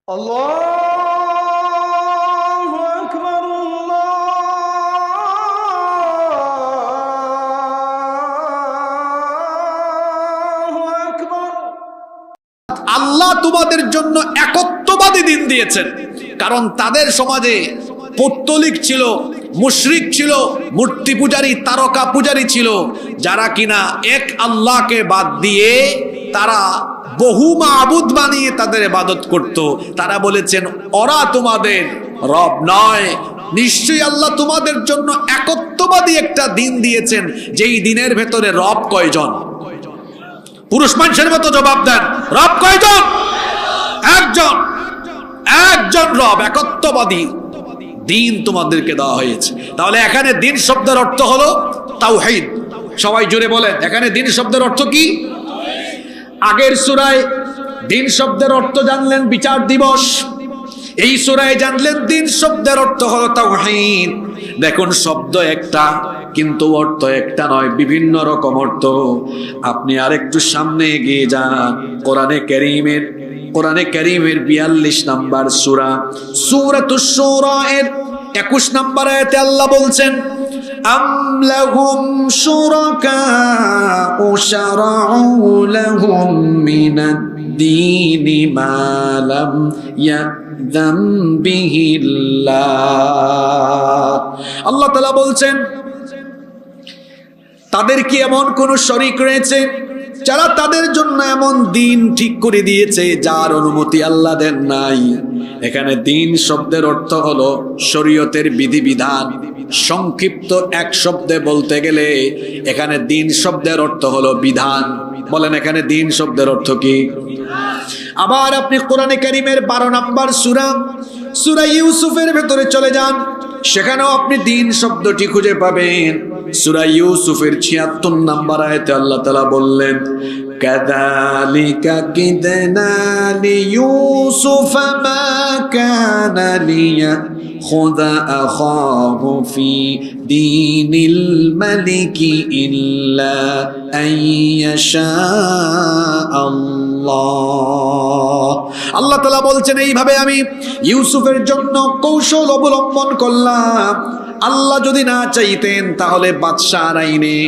আল্লাহু আকবার, আল্লাহু আকবার। আল্লাহ তোমাদের জন্য একত্ববাদী দিন দিয়েছেন, কারণ তাদের সমাজে পৌত্তলিক ছিল, মুশরিক ছিল, মূর্তি পূজারী, তারকা পূজারী ছিল, যারা কিনা এক আল্লাহকে বাদ দিয়ে তারা বহু মাবুদ বানিয়ে তাদের ইবাদত করত। তারা বলেছেন ওরা তোমাদের রব নয়, নিশ্চয়ই আল্লাহ তোমাদের জন্য একত্ববাদী একটা দিন দিয়েছেন, যেই দিনের ভেতরে রব কয়জন? পুরুষ মানুষের মতো জবাব দেন, রব কয়জন? একজন। একজন রব, একত্ববাদী দিন তোমাদেরকে দেওয়া হয়েছে। তাহলে এখানে দিন শব্দের অর্থ হলো তাওহীদ। সবাই জুড়ে বলেন, এখানে দিন শব্দের অর্থ কি? আগের সূরায় দিন শব্দের অর্থ জানলেন বিচার দিবস, এই সূরায় জানলেন দিন শব্দের অর্থ হলো তাওহীদ। দেখুন, শব্দ একটা কিন্তু অর্থ একটা নয়, বিভিন্ন রকম অর্থ। আপনি আরেকটু সামনে এগিয়ে যান, কোরআনে কারীমের 42 নম্বর সূরা, সূরাতুশ শূরা এর 21 নম্বর আয়াতে আল্লাহ বলছেন, আম লাহুম শুরাকাউ শারাউ লাহুম মিনাদ দীনি মা লাম ইয়াযাম বিহিল্লাহ। আল্লাহ তাআলা বলছেন, তাদের কি এমন কোন শরীক রয়েছে যারা তাদের জন্য এমন দিন ঠিক করে দিয়েছে যার অনুমতি আল্লাহ দেন নাই? এখানে দিন শব্দের অর্থ হলো শরীয়তের বিধিবিধান। সংক্ষিপ্ত এক শব্দে বলতে গেলে এখানে দিন শব্দের অর্থ হলো বিধান। বলেন, এখানে দিন শব্দের অর্থ কি? আবার আপনি কোরআনে কারীমের 12 নম্বর সূরা ইউসুফের ভেতরে চলে যান, সেখানেও আপনি দিন শব্দটি খুঁজে পাবেন। সূরা ইউসুফের 76 নম্বর আয়াতে আল্লাহ তাআলা বললেন, কাযালিকা কিদনা লিইউসুফ মা কানা লিয়াখুযা আখাহু ফি দীনিল মালিকি ইল্লা আইয়াশা আল্লাহ। আল্লাহ তাআলা বলছেন, এইভাবে আমি ইউসুফের জন্য কৌশল অবলম্বন করলাম। আল্লাহ যদি না চাইতেন তাহলে বাদশাহর আইনে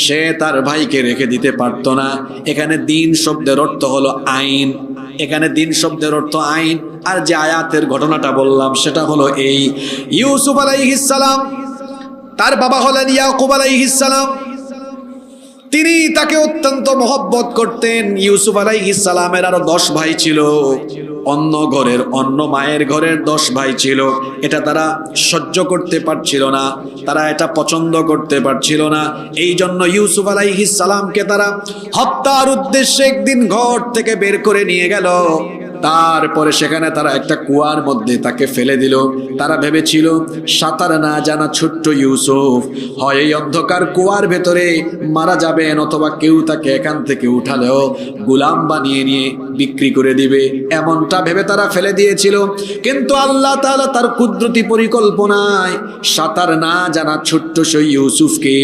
সে তার ভাইকে রেখে দিতে পারতো না। এখানে দিন শব্দের অর্থ হলো আইন। এখানে দিন শব্দের অর্থ আইন। আর যে আয়াতের ঘটনাটা বললাম সেটা হলো এই, ইউসুফ আলাইহিস সালাম, তার বাবা হলেন ইয়াকুব আলাইহিস সালাম, তিনি তাকে অত্যন্ত মহব্বত করতেন। ইউসুফ আলাইহিস সালামের আরো 10 ভাই ছিল, অন্য মায়ের ঘরের 10 ভাই ছিল। এটা তারা সহ্য করতে পারছিল না, তারা এটা পছন্দ করতে পারছিল না। এই জন্য ইউসুফ আলাইহিস সালামকে তারা হত্যার উদ্দেশ্যে একদিন ঘর থেকে বের করে নিয়ে গেল। তারপরে সেখানে তারা একটা কুয়ার মধ্যে তাকে ফেলে দিল। তারা ভেবেছিল সাঁতার না জানা ছোট্ট ইউসুফ হয় এই অন্ধকার কুয়ার ভেতরে মারা যাবেন, অথবা কেউ তাকে এখান থেকে উঠালেও গোলাম বানিয়ে নিয়ে বিক্রি করে দিবে, এমনটা ভেবে তারা ফেলে দিয়েছিল। কিন্তু আল্লাহ তাআলা তার কুদরতি পরিকল্পনায় সাঁতার না জানা ছোট্ট সেই ইউসুফকে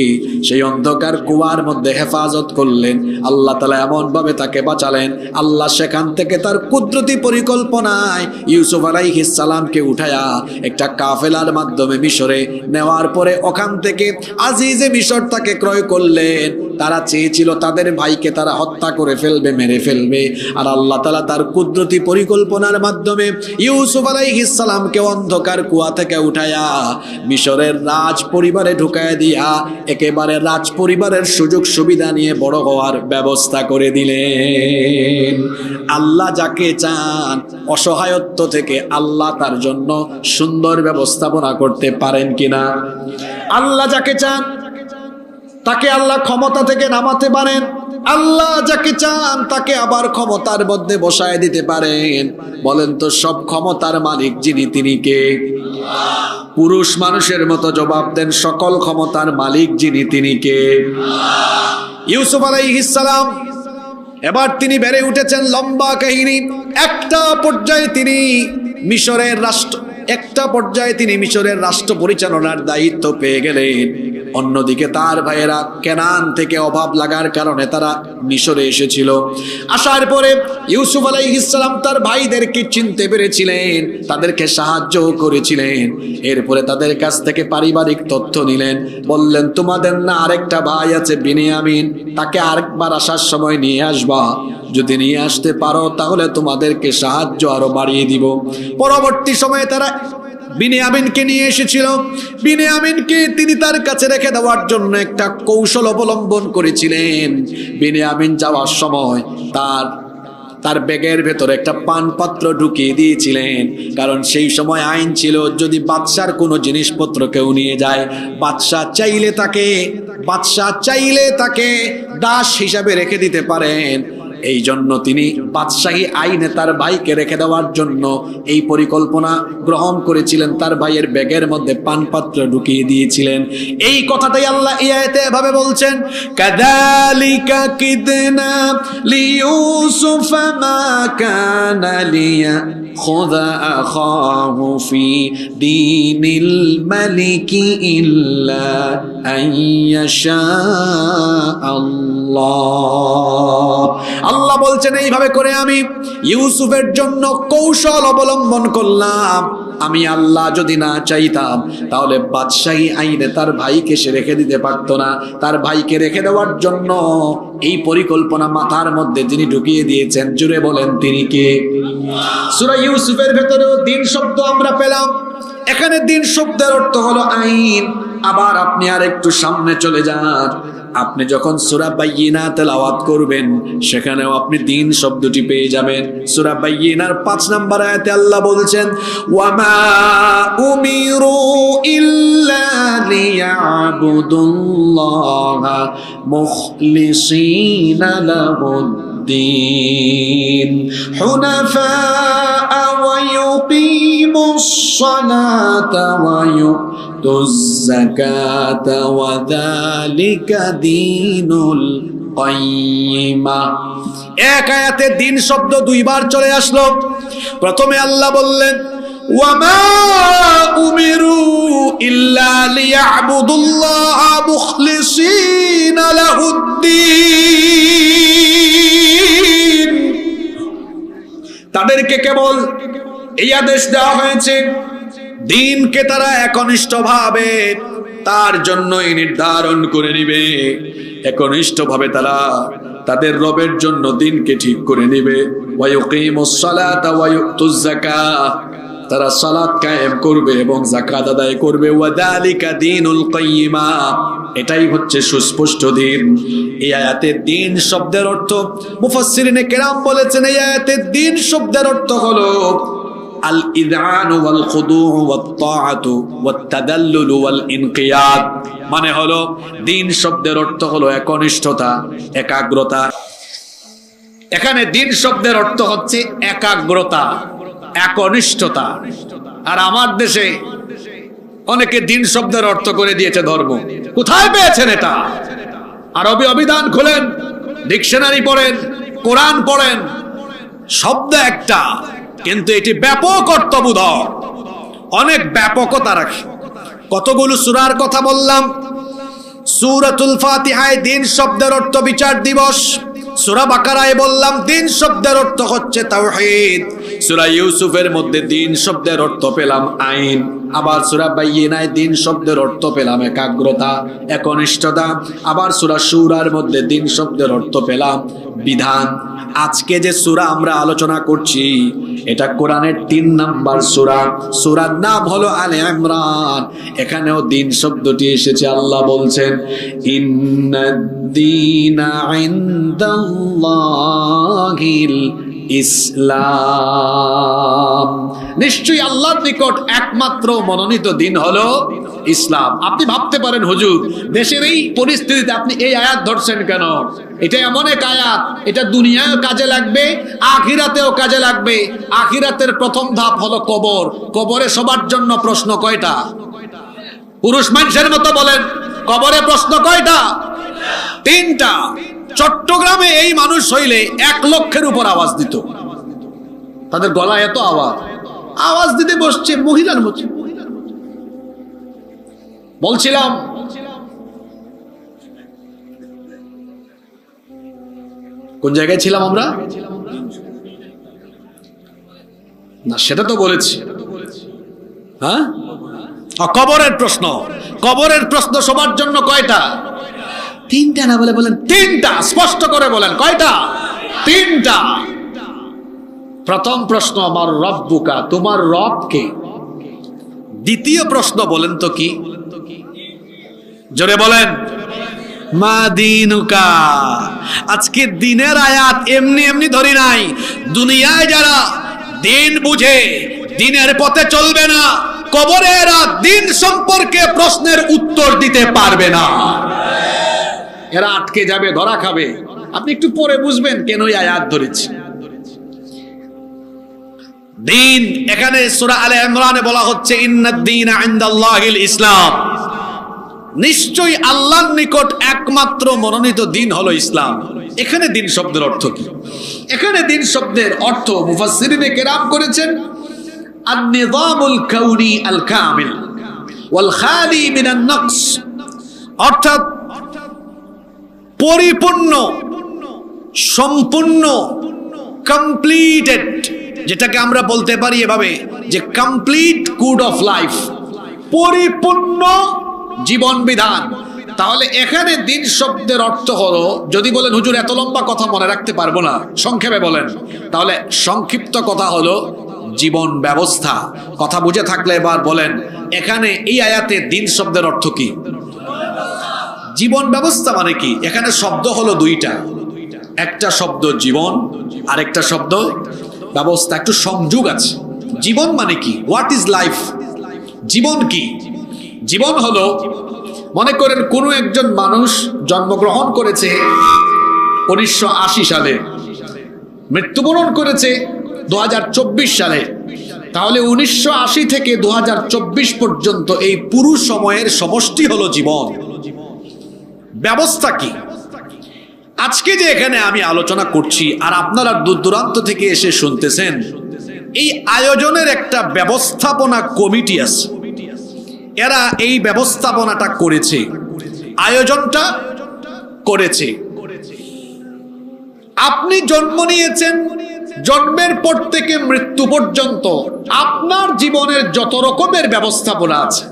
সেই অন্ধকার কুয়ার মধ্যে হেফাজত করলেন। আল্লাহ তাআলা এমন ভাবে তাকে বাঁচালেন, আল্লাহ সেখান থেকে তার কুদরতি পরিকল্পনায় ইউসুফ আলাইহিস সালামকে উঠায়া একটা কাফেলার মাধ্যমে মিশরে নেওয়ার পরে ওখান থেকে আজিজে মিশর তাকে ক্রয় করলেন। তারা চেয়েছিল তাদের ভাইকে তারা হত্যা করে ফেলবে, মেরে ফেলবে, আর আল্লাহ তাআলা তার কুদরতি পরিকল্পনার মাধ্যমে ইউসুফ আলাইহিস সালামকে অন্ধকার কুয়া থেকে উঠায়া মিশরের রাজ পরিবারে ঢুকায় দিয়া একেবারে রাজ পরিবারের সুযোগ সুবিধা নিয়ে বড় হওয়ার ব্যবস্থা করে দিলেন। আল্লাহ যাকে চান অসহায়ত্ব থেকে আল্লাহ তার জন্য সুন্দর ব্যবস্থাপনা করতে পারেন কিনা? আল্লাহ যাকে চান তাকে আল্লাহ ক্ষমতা থেকে নামাতে পারেন, আল্লাহ যাকে চান তাকে আবার ক্ষমতার মধ্যে বসায় দিতে পারেন। বলেন তো, সব ক্ষমতার মালিক যিনি, তিনি কে? পুরুষ মানুষের মতো জবাব দেন, সকল ক্ষমতার মালিক যিনি, তিনি কে? ইউসুফ আলাইহিস সালাম এবার তিনি বেড়ে উঠেছেন, লম্বা কাহিনী। একটা পর্যায়ে তিনি মিশরের রাষ্ট্র পরিচালনার দায়িত্ব পেয়ে গেলেন। অন্যদিকে তার ভাইয়েরা কেনান থেকে অভাব লাগার কারণে তারা মিশরে এসেছিল। আসার পরে ইউসুফ আলাইহিস সালাম তার ভাইদেরকে চিনতে পেরেছিলেন, তাদেরকে সাহায্য করেছিলেন। এরপরে তাদের কাছ থেকে পারিবারিক তথ্য নিলেন, বললেন তোমাদের না আরেকটা ভাই আছে বিনিয়ামিন, তাকে আরেকবার আসার সময় নিয়ে আসবা, যদি নিয়ে আসতে পারো তাহলে তোমাদেরকে সাহায্য আরো বাড়িয়ে দিব। পরবর্তী সময়ে তারা বিনিয়ামিনকে নিয়ে এসেছিল। বিনিয়ামিনকে তিনি তার কাছে রেখে দেওয়ার জন্য একটা কৌশল অবলম্বন করেছিলেন। বিনিয়ামিন যাওয়ার সময় তার ব্যাগের ভেতরে একটা পানপাত্র ঢুকিয়ে দিয়েছিলেন, কারণ সেই সময় আইন ছিল যদি বাদশার কোনো জিনিসপত্র কেউ নিয়ে যায়, বাদশা চাইলে তাকে দাস হিসাবে রেখে দিতে পারেন। এই জন্য তিনি বাদশাহী আইনে তার ভাইকে রেখে দেওয়ার জন্য এই পরিকল্পনা গ্রহণ করেছিলেন, তার ভাইয়ের ব্যাগের মধ্যে পানপাত্র ঢুকিয়ে দিয়েছিলেন। এই কথাটাই আল্লাহ এই আয়াতে এভাবে বলছেন, কাযালিকা কিদনা লিইউসুফ মা কানা লিয়াখুযা আখাহু ফি দীনিল মালিকি ইল্লা আইয়াশা আল্লাহ। আল্লাহ বলছেন এইভাবে করে আমি ইউসুফের জন্য কৌশল অবলম্বন করলাম। আমি আল্লাহ যদি না চাইতাম তাহলে বাদশাহী আইনে তার ভাইকে সে রেখে দিতে পারতো না। তার ভাইকে রেখে দেওয়ার জন্য এই পরিকল্পনা মাথার মধ্যে যিনি ঢুকিয়ে দিয়েছেন, জুড়ে বলেন তিনি কে? সূরা ইউসুফের ভেতরেও দিন শব্দ আমরা পেলাম। এখানে দিন শব্দের অর্থ হলো আইন। আবার আপনি আর একটু সামনে চলে যান, আপনি যখন সূরা বাইয়িনা তেলাওয়াত করবেন সেখানেও আপনি দিন শব্দটি পেয়ে যাবেন। সূরা বাইয়িনার 5 নম্বর আয়াতে আল্লাহ বলছেন, ওয়ামা উমিরু ইল্লা লিয়াবুদুল্লাহা মুখলিসিনা লাহুদ্দিন হুনাফা ওয়া ইউকিমুস সালাতা ওয়া তুজ যাকাতা ওয়া যালিকা দীনুল কাইয়্যিমা। এক আয়াতে দিন শব্দ দুইবার চলে আসলো। প্রথমে আল্লাহ বললেন ওয়ামা উমিরু ইল্লা লিয়াবুদুল্লাহা মুখলিসিনা লাহুদ্দিন, তাদেরকে কেবল এই আদেশ দেওয়া হয়েছে দিনকে তারা একনিষ্ঠভাবে তার জন্যই নির্ধারণ করে নিবে, একনিষ্ঠভাবে তারা তাদের রবের জন্য দিনকে ঠিক করে নিবে। ওয়া ইউকিমুস সালাতা ওয়া ইউতুজ যাকাত, তারা সালাত কায়েম করবে এবং যাকাত আদায় করবে। ওয়া যালিকা দীনুল কাইয়্যিমা, এটাই হচ্ছে সুস্পষ্ট দিন। এই আয়াতে দিন শব্দের অর্থ মুফাসসিরিনে কেরাম বলেছেন, এই আয়াতে দিন শব্দের অর্থ হলো আল ইযআন ওয়াল খুদু ওয়াত তাআতু ওয়াত তাদাল্লুল ওয়াল ইনকিয়াদ। মানে হলো দিন শব্দের অর্থ হলো একনিষ্ঠতা, একাগ্রতা। এখানে দিন শব্দের অর্থ হচ্ছে একাগ্রতা, একনিষ্ঠতা। আর আমার দেশে অনেকে দিন শব্দের অর্থ করে দিয়েছে ধর্ম। কোথায় পেয়েছেন এটা? আরবি অভিধান খুলেন, ডিকশনারি পড়েন, কোরআন পড়েন, শব্দ একটা, কিন্তু এটি ব্যাপক অর্থবোধক, অনেক ব্যাপকতা রাখে। কতগুলো সূরার কথা বললাম। সূরাতুল ফাতিহায় দিন শব্দের অর্থ বিচার দিবস। সূরা বাকারায় বললাম দিন শব্দের অর্থ হচ্ছে তাওহীদ। সূরা ইউসুফের মধ্যে দিন শব্দের অর্থ পেলাম আইন। আবার সূরা বাইয়িনায় দিন শব্দের অর্থ পেলাম একাগ্রতা, একনিষ্ঠতা। আবার সূরা শুরার মধ্যে দিন শব্দের অর্থ পেলাম বিধান। আজকে যে সূরা আমরা আলোচনা করছি এটা কোরআনের 3 নাম্বার সূরা। সূরার নাম হলো আলে ইমরান। এখানেও দিন শব্দটি এসেছে। আল্লাহ বলছেন ইন্নাদ-দীনা ইনদাল্লাহিল ইসলাম, নিশ্চয়ই আল্লাহর নিকট একমাত্র মনোনীত দিন হলো ইসলাম। আপনি ভাবতে পারেন হুজুর দেশের এই পরিস্থিতিতে আপনি এই আয়াত ধরছেন কেন? এটা এমন এক আয়াত, এটা দুনিয়ায়ও কাজে লাগবে, আখিরাতেও কাজে লাগবে। আখিরাতের প্রথম ধাপ হলো কবর। কবরে সবার জন্য প্রশ্ন কয়টা? পুরুষ মানুষের মতো বলেন, কবরে প্রশ্ন কয়টা? 3টা। চট্টগ্রামে এই মানুষ হইলে 1 লক্ষের উপর আওয়াজ দিত। তাদের গলায় এত আওয়াজ দিতে বসছে মহিলার মতো। বলছিলাম কোন জায়গায় ছিলাম আমরা? না, সেটা তো বলেছি। হ্যাঁ, কবরের প্রশ্ন। কবরের প্রশ্ন সবার জন্য কয়টা? তিনটা। না বলে বলেন তিনটা, স্পষ্ট করে বলেন কয়টা? তিনটা। প্রথম প্রশ্ন, আমার রব্বুকা, তোমার রব কে? দ্বিতীয় প্রশ্ন বলেন তো কি? জোরে বলেন। মা দীনুকা। আজকে দিনের আয়াত এমনি এমনি ধরি নাই। দুনিয়ায় যারা দিন বুঝে, দিনের পথে চলবে না, কবরে এরা দিন সম্পর্কে প্রশ্নের উত্তর দিতে পারবে না। এরা আটকে যাবে, ধরা খাবে। আপনি একটু পরে বুঝবেন কেন এই আয়াত ধরেছি। দিন, এখানে সূরা আলে ইমরানে বলা হচ্ছে ইন্নাদ-দীনা ইনদাল্লাহিল ইসলাম। নিশ্চয়ই আল্লাহর নিকট একমাত্র মনোনীত দিন হলো ইসলাম। এখানে দিন শব্দের অর্থ কি? এখানে দিন শব্দের অর্থ মুফাসসিরিনে কেরাম করেছেন আন-নিযামুল কাউনি আল কামিল ওয়াল খালি মিনান নকস, অর্থাৎ পরিপূর্ণ, সম্পূর্ণ, কমপ্লিটেড, যেটাকে আমরা বলতে পারি এভাবে যে কমপ্লিট কোড অফ লাইফ, পরিপূর্ণ জীবন বিধান। তাহলে এখানে দিন শব্দের অর্থ হলো, যদি বলেন হুজুর এত লম্বা কথা মনে রাখতে পারবো না, সংক্ষেপে বলেন, তাহলে সংক্ষিপ্ত কথা হলো জীবন ব্যবস্থা। কথা বুঝে থাকলে এবার বলেন, এখানে এই আয়াতে দিন শব্দের অর্থ কি? জীবন ব্যবস্থা মানে কি? এখানে শব্দ হলো দুইটা, একটা শব্দ জীবন, আর একটা শব্দ ব্যবস্থা, একটু সংযোগ আছে। জীবন মানে কি? What is life? জীবন কি? জীবন হলো, মনে করেন কোনো একজন মানুষ জন্মগ্রহণ করেছে 1980 সালে, মৃত্যুবরণ করেছে 2024 সালে, তাহলে 1980 থেকে 2024 পর্যন্ত এই পুরো সময়ের সমষ্টি হলো জীবন। ব্যবস্থা কি? আজকে যে এখানে আমি আলোচনা করছি আর আপনারা দূর দূরান্ত থেকে এসে শুনতেছেন, এই আয়োজনের একটা ব্যবস্থাপনা কমিটি আছে। এরা এই ব্যবস্থাপনাটা করেছে, আয়োজনটা করেছে। আপনি জন্ম নিয়েছেন, জন্মের পর থেকে মৃত্যু পর্যন্ত আপনার জীবনের যত রকমের ব্যবস্থাপনা আছে,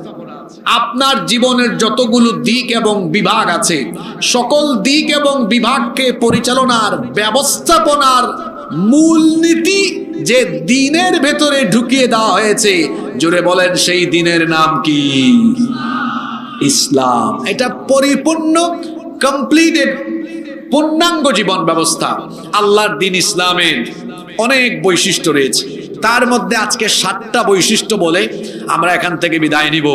আপনার জীবনের যতগুলো দিক এবং বিভাগ আছে, সকল দিক এবং বিভাগকে পরিচালনার, ব্যবস্থাপনার মূলনীতি যে দিনের ভেতরে ঢুকিয়ে দেওয়া হয়েছে, জোরে বলেন সেই দিনের নাম কি? ইসলাম। এটা পরিপূর্ণ, কমপ্লিটেড, পূর্ণাঙ্গ জীবন ব্যবস্থা। আল্লাহর দিন ইসলামের অনেক বৈশিষ্ট্য রয়েছে, তার মধ্যে আজকে 7টা বৈশিষ্ট্য বলে আমরা এখান থেকে বিদায় নিব।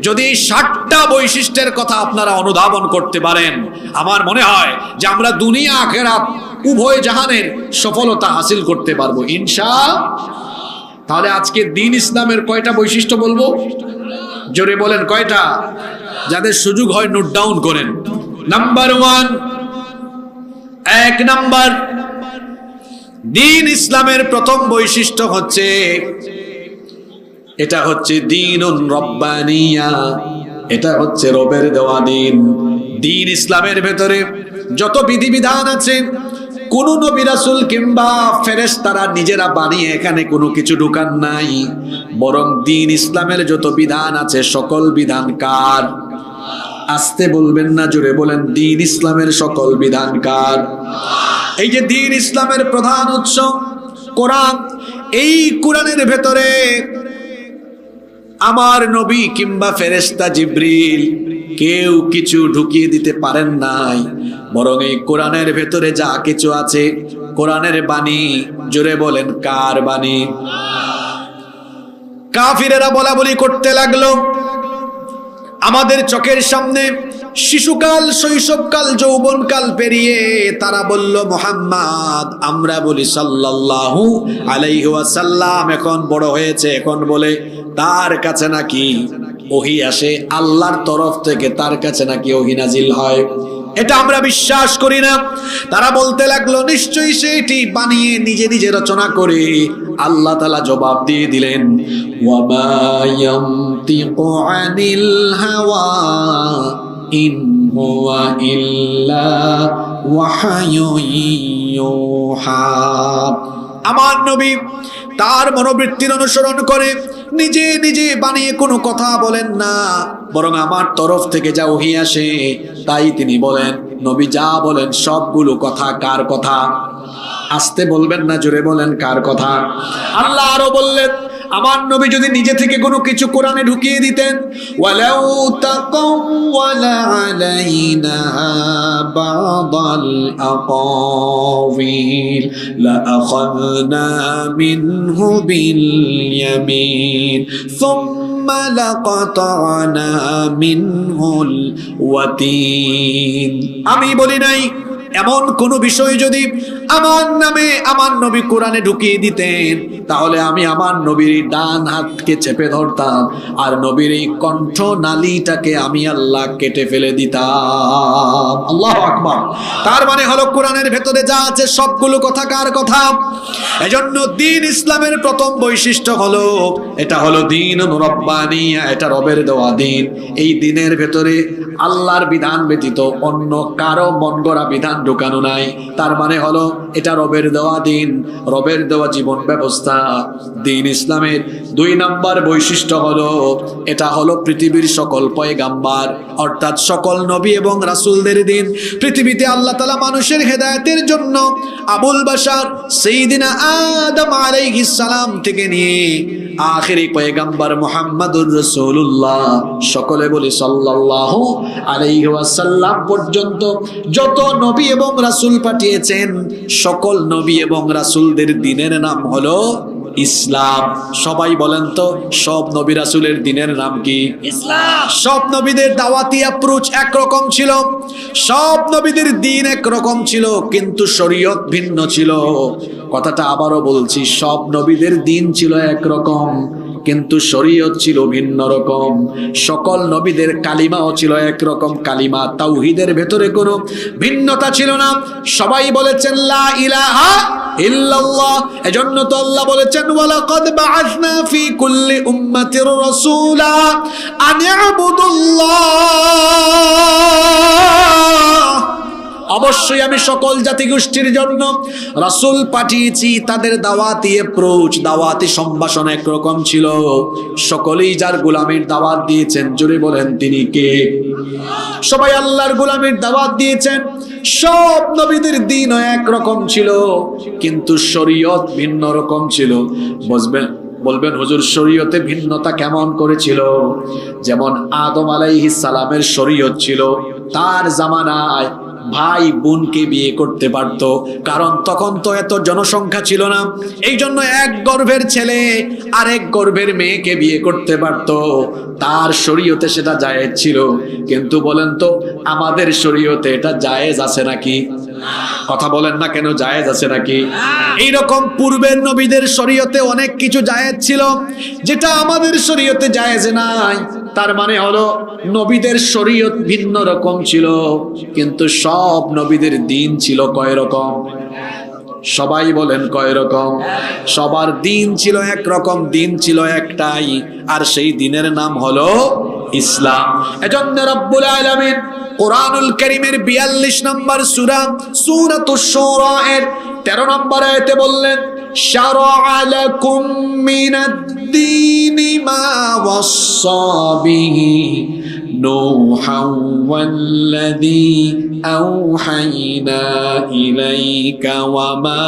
যদি এই 7টা বৈশিষ্ট্যের কথা আপনারা অনুধাবন করতে পারেন, আমার মনে হয় যে আমরা দুনিয়া আখিরাত উভয় জাহানের সফলতা হাসিল করতে পারবো ইনশাআল্লাহ। তাহলে আজকে দিন ইসলামের কয়টা বৈশিষ্ট্য বলবো? জোরে বলেন কয়টা? যাদের সুযোগ হয় নোট ডাউন করেন। নাম্বার 1, 1 নাম্বার, দিন ইসলামের প্রথম বৈশিষ্ট্য হচ্ছে, এটা হচ্ছে দীনুন রব্বানিয়া, এটা হচ্ছে রবের দেওয়া দিন। দিন ইসলামের ভেতরে যত বিধিবিধান আছে, কোন নবী রাসূল কিংবা ফেরেশতারা নিজেরা বানিয়ে এখানে কোনো কিছু ঢুকান নাই, বরং দিন ইসলামের যত বিধান আছে সকল বিধান কার? আস্তে বলবেন না, জোরে বলেন, দিন ইসলামের সকল বিধান কার? এই যে দিন ইসলামের প্রধান উৎস কোরআন, এই কোরআনের ভেতরে আমার নবী কিংবা ফেরেশতা জিবরিল কেউ কিছু ঢুকিয়ে দিতে পারেন নাই, বরং এই কোরআনের ভেতরে যা কিছু আছে কোরআনের বাণী। জোরে বলেন কার বাণী? কাফিরেরা বলা বলি করতে লাগলো, আমাদের চোখের সামনে শিশুকাল, শৈশবকাল, যৌবনকাল পেরিয়ে তারা বলল মুহাম্মদ, আমরা বলি সাল্লাল্লাহু আলাইহি ওয়াসাল্লাম, এখন বড় হয়েছে, এখন বলে তার কাছে নাকি ওহী আসে, আল্লাহর তরফ থেকে তার কাছে নাকি ওহী নাজিল হয়। এটা আমরা বিশ্বাস করি না। তারা বলতে লাগলো নিশ্চয়ই সেটি বানিয়ে নিজে নিজে রচনা করে। আল্লাহ তাআলা জবাব দিয়ে দিলেন, ওয়ামা ইয়ানতিকু আনিল হাওয়া ইন হুয়া ইল্লা ওয়াহয়ুন ইউহা। আমার নবী তার মনোবৃত্তির অনুসরণ করে নিজে নিজে বানিয়ে কোনো কথা বলেন না, বরং আমার তরফ থেকে যা ওহী আসে তাই তিনি বলেন। নবী যা বলেন সবগুলো কথা কার কথা? আস্তে বলবেন না, জোরে বলেন কার কথা? আল্লাহ আরো বললেন, আমার নবী যদি নিজে থেকে কোনো কিছু কোরআনে ঢুকিয়ে দিতেন, ওয়ালাউ তাকাওয়ালা আলাইনা বাদাল আকাওয়িল লাআখাযনা মিনহু বিল ইয়ামিন সুম্মা লাকাতানা মিনহুল ওয়াতিন। আমি বলি নাই এমন কোন বিষয় যদি আমার নামে আমার নবী কোরআনে ঢুকিয়ে দিতেন, তাহলে আমি আমার নবীর ডান হাতকে চেপে ধরতাম আর নবীর এই কণ্ঠ নালীটাকে আমি আল্লাহ কেটে ফেলে দিতাম। আল্লাহু আকবার। তার মানে হলো কোরআনের ভেতরে যা আছে সবগুলো কথা কার কথা? এজন্য দ্বীন ইসলামের প্রথম বৈশিষ্ট্য হলো এটা হলো দ্বীন রব্বানিয়া, এটা রবের দেওয়া দ্বীন। এই দ্বীনের ভেতরে আল্লাহর বিধান ব্যতীত অন্য কারো মন গড়া বিধান ঢুকানো নাই। তার মানে হলো এটা রবের দেওয়া দ্বীন, রবের দেওয়া জীবন ব্যবস্থা। দ্বীন ইসলামের 2 নাম্বার বৈশিষ্ট্য হলো এটা হলো পৃথিবীর সকল পয়গাম্বার অর্থাৎ সকল নবী এবং রাসূলদের দ্বীন। পৃথিবীতে আল্লাহ তাআলা মানুষের হেদায়েতের জন্য আবুল বাশার সাইয়্যিদিনা আদম আলাইহিস সালাম থেকে নিয়ে আখেরি পয়গাম্বার মুহাম্মাদুর রাসূলুল্লাহ, সকলে বলি সাল্লাল্লাহু আলাইহি ওয়াসাল্লাম পর্যন্ত যত নবী এবং রাসূল পাঠিয়েছেন সকল নবী এবং রাসূলদের দ্বীনের নাম হলো ইসলাম। সবাই বলেন তো সব নবী রাসূলের দ্বীনের নাম কি? ইসলাম। সব নবীদের দাওয়াতি অ্যাপ্রোচ একরকম ছিল, সব নবীদের দ্বীন একরকম ছিল, কিন্তু শরীয়ত ভিন্ন ছিল। কথাটা আবারও বলছি, সব নবীদের দ্বীন ছিল একরকম কিন্তু শরীয়ত ছিল ভিন্ন রকম। সকল নবীদের কালিমাও ছিল একরকম কালিমা, তাওহীদের ভেতরে কোনো ভিন্নতা ছিল না। সবাই বলেছেন লা ইলাহা ইল্লাল্লাহ। এজন্য তো আল্লাহ বলেছেন ওয়ালাকাদ বাআসনা ফি কুল্লি উম্মাতির রাসূলা আন ইবুদুল্লাহ। অবশ্যই আমি সকল জাতিগোষ্ঠীর জন্য রাসূল পাঠিয়েছি। তাদের দাওয়াতি অ্যাপ্রোচ, দাওয়াতি সম্ভাষণ একরকম ছিল। সকলেই যার গোলামীর দাওয়াত দিয়েছেন, জোরে বলেন তিনি কে? সবাই আল্লাহর গোলামীর দাওয়াত দিয়েছেন। সব নবীদের দ্বীনও একরকম ছিল কিন্তু শরীয়ত ভিন্ন রকম ছিল। বলবেন হুজুর শরীয়তে ভিন্নতা কেমন করেছিল? যেমন আদম আলাইহিস সালামের শরীয়ত ছিল তার জামানায় ভাই বোনকে বিয়ে করতে পারত, কারণ তখন তো এত জনসংখ্যা ছিল না। এই জন্য এক গর্ভের ছেলে আরেক গর্ভের মেয়েকে বিয়ে করতে পারত, তার শরীয়তে সেটা জায়েজ ছিল। কিন্তু বলেন তো আমাদের শরীয়তে এটা জায়েজ আছে নাকি? কথা বলেন না কেন, জায়েজ আছে নাকি? এইরকম পূর্বের নবীদের শরীয়তে অনেক কিছু জায়েজ ছিল যেটা আমাদের শরীয়তে জায়েজ নাই। তার মানে হলো নবীদের শরীয়ত ভিন্ন রকম ছিল কিন্তু সব নবীদের দ্বীন ছিল কয় রকম? সবাই বলেন কয় রকম? সবার দ্বীন ছিল একরকম, দ্বীন ছিল একটাই, আর সেই দ্বীনের নাম হলো ইসলাম। এজন্য রব্বুল আলামিন কোরআনুল কারীমের 42 নম্বর সূরা সূরাতুশ শুরা এর 13 নম্বর আয়াতে বললেন শারআ লাকুম মিনাদ-দীনি মা ওয়াসসা বিহি নূহান ওয়াল্লাযী আওহাইনা ইলাইকা ওয়া মা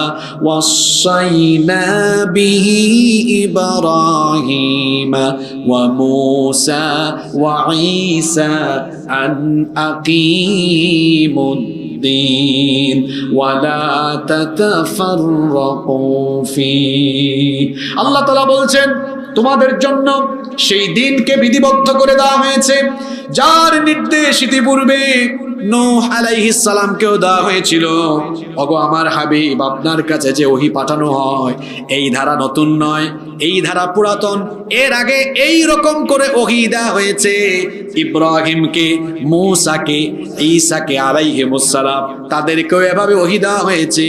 ওয়াসাইনা বিহি ইব্রাহিমা ওয়া মূসা ওয়া ঈসা আন আকিমুদ الدين ولا تتفرقوا فيه। আল্লাহ তাআলা বলছেন তোমাদের জন্য সেই দিনকে বিধিবদ্ধ করে দেওয়া হয়েছে যার নির্দেশ ইতিপূর্বে নূহ আলাইহিস সালামকেও দেওয়া হয়েছিল। ওগো আমার হাবিব, আপনার কাছে যে ওহী পাঠানো হয় এই ধারা নতুন নয়, এই ধারা পুরাতন। এর আগে এই রকম করে ওহী দেওয়া হয়েছে ইব্রাহিমকে, মূসাকে, ঈসাকে আলাইহিমুস সালাম, তাদেরকেও এভাবে ওহী দেওয়া হয়েছে।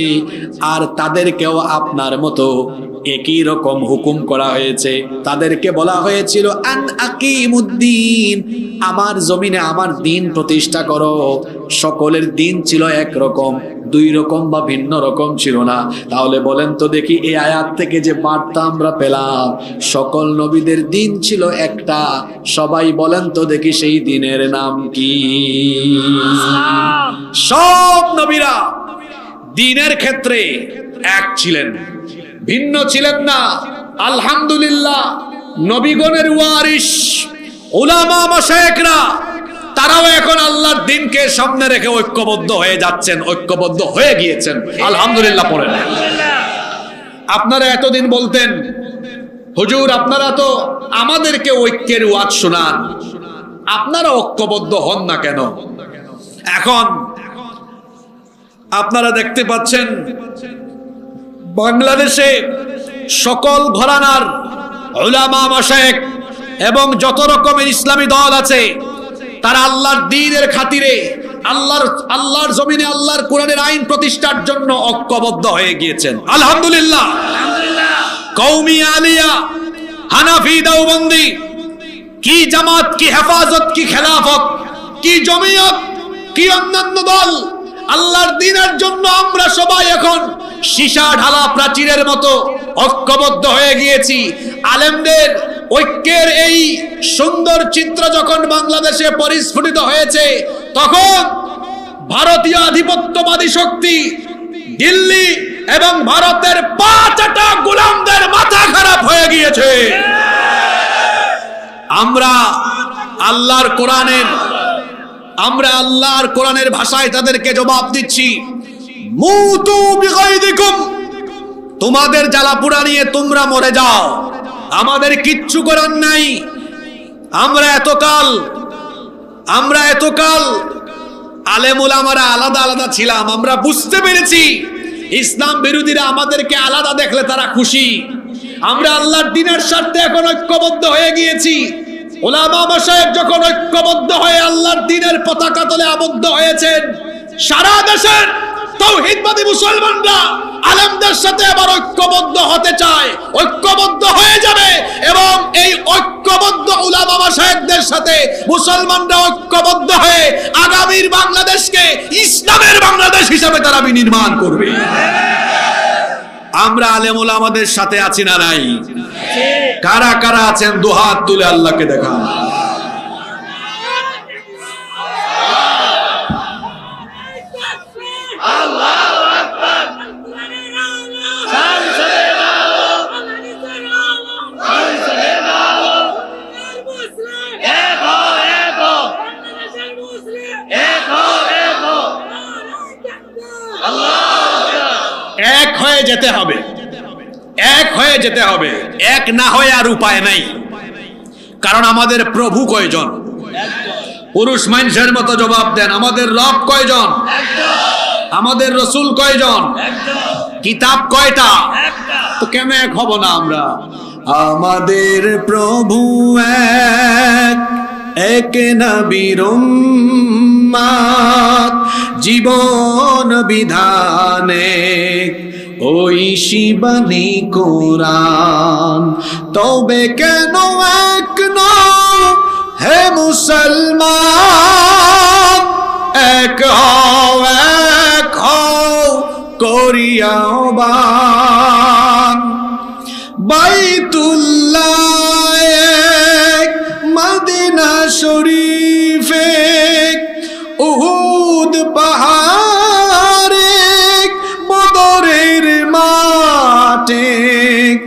আর তাদেরকেও আপনার মতো একই রকম হুকুম করা হয়েছে। তাদেরকে বলা হয়েছিল আন আকিমুদ্দিন, আমার জমিনে আমার দ্বীন প্রতিষ্ঠা করো। সকলের দ্বীন ছিল একরকম, দুই রকম বা ভিন্ন রকম ছিল না। তাহলে বলেন তো দেখি, এই আয়াত থেকে যে বার্তা আমরা পেলাম, সকল নবীদের দিন ছিল একটা। সবাই বলেন তো দেখি সেই দিনের নাম কি? সব নবীরা দিনের ক্ষেত্রে এক ছিলেন, ভিন্ন ছিলেন না। আলহামদুলিল্লাহ, নবীগণের ওয়ারিস উলামা মাশায়েখরা তারাও এখন আল্লাহর দ্বীনকে সামনে রেখে ঐক্যবদ্ধ হয়ে যাচ্ছেন, ঐক্যবদ্ধ হয়ে গিয়েছেন। আলহামদুলিল্লাহ পড়েন। আপনারা এতদিন বলতেন, হুজুর আপনারা তো আমাদেরকে ঐক্যের ওয়াজ শোনান, আপনারা ঐক্যবদ্ধ হন না কেন? এখন আপনারা দেখতে পাচ্ছেন বাংলাদেশে সকল ঘরানার উলামা মাশায়েখ এবং যত রকমের ইসলামী দল আছে, তারা আল্লাহর দ্বীনের খাতিরে আল্লাহর জমিনে আল্লাহর কোরআনের আইন প্রতিষ্ঠার জন্য ঐক্যবদ্ধ হয়ে গিয়েছেন। আলহামদুলিল্লাহ। কওমি আলিয়া, হানাফি, দেওবন্দি, কি জামাত, কি হেফাজত, কি খেলাফত, কি জমিয়ত, কি অন্যান্য দল, আল্লাহর দ্বীনের জন্য আমরা সবাই এখন সীসা ঢালা প্রাচীরের মতো ঐক্যবদ্ধ হয়ে গিয়েছি। আলেমদের ঐক্যের এই সুন্দর চিত্র যখন বাংলাদেশে পরিস্ফুটিত হয়েছে, তখন ভারতীয় আধিপত্যবাদী শক্তি দিল্লি এবং ভারতের পাঁচটা গোলামদের মাথা খারাপ হয়ে গিয়েছে। আমরা আল্লাহর কোরআনের ভাষায় তাদেরকে জবাব দিচ্ছি, মুতু বিগাইদিকুম, তোমাদের জ্বালাপুড়া নিয়ে তোমরা মরে যাও, আমাদের কিচ্ছু করার নাই। আমরা এতকাল আলেম ওলামারা আলাদা আলাদা ছিলাম, আমরা বুঝতে পেরেছি ইসলাম বিরোধীরা আমাদেরকে আলাদা দেখলে তারা খুশি। আমরা আল্লাহর দ্বীনের স্বার্থে এখন ঐক্যবদ্ধ হয়ে গিয়েছি। উলামা মাশায়েখ যখন ঐক্যবদ্ধ হয়ে আল্লাহর দ্বীনের পতাকা তলে আবদ্ধ হয়েছেন, সারা দেশের তাওহীদবাদী মুসলমানরা আলেমদের সাথে আবার ঐক্যবদ্ধ হতে চায়, ঐক্যবদ্ধ হয়ে যাবে এবং এই ঐক্যবদ্ধ উলামা মাশায়েখদের সাথে মুসলমানরা ঐক্যবদ্ধ হয়ে আগামীর বাংলাদেশকে ইসলামের বাংলাদেশ হিসেবে তারা বিনির্মাণ করবে। আমরা আলেম ওলামাদের সাথে আছি না নাই? কারা কারা আছেন দুহাত তুলে আল্লাহকে দেখান। এক হয়ে যেতে হবে, এক হয়ে যেতে হবে, এক না হয়ে আর উপায় নাই। কারণ আমাদের প্রভু কয়জন? পুরুষ মানুষের মতো জবাব দেন, আমাদের রব কয়জন? আমাদের রসুল কয়জন? কিতাব কয়টা? তো কেন এক হব না আমরা? আমাদের প্রভু এক, এক নবীর উম্মত, জীবন বিধানে ওই শিবানী কোরআন। তবে কেন এক নও হে মুসলমান? এক হও, এক হও করিয়া আহ্বান। বাইতুল্লাহ এক, মদিনা শরীফ এক, উহুদ পাহাড় এক, বদরের মাঠ এক।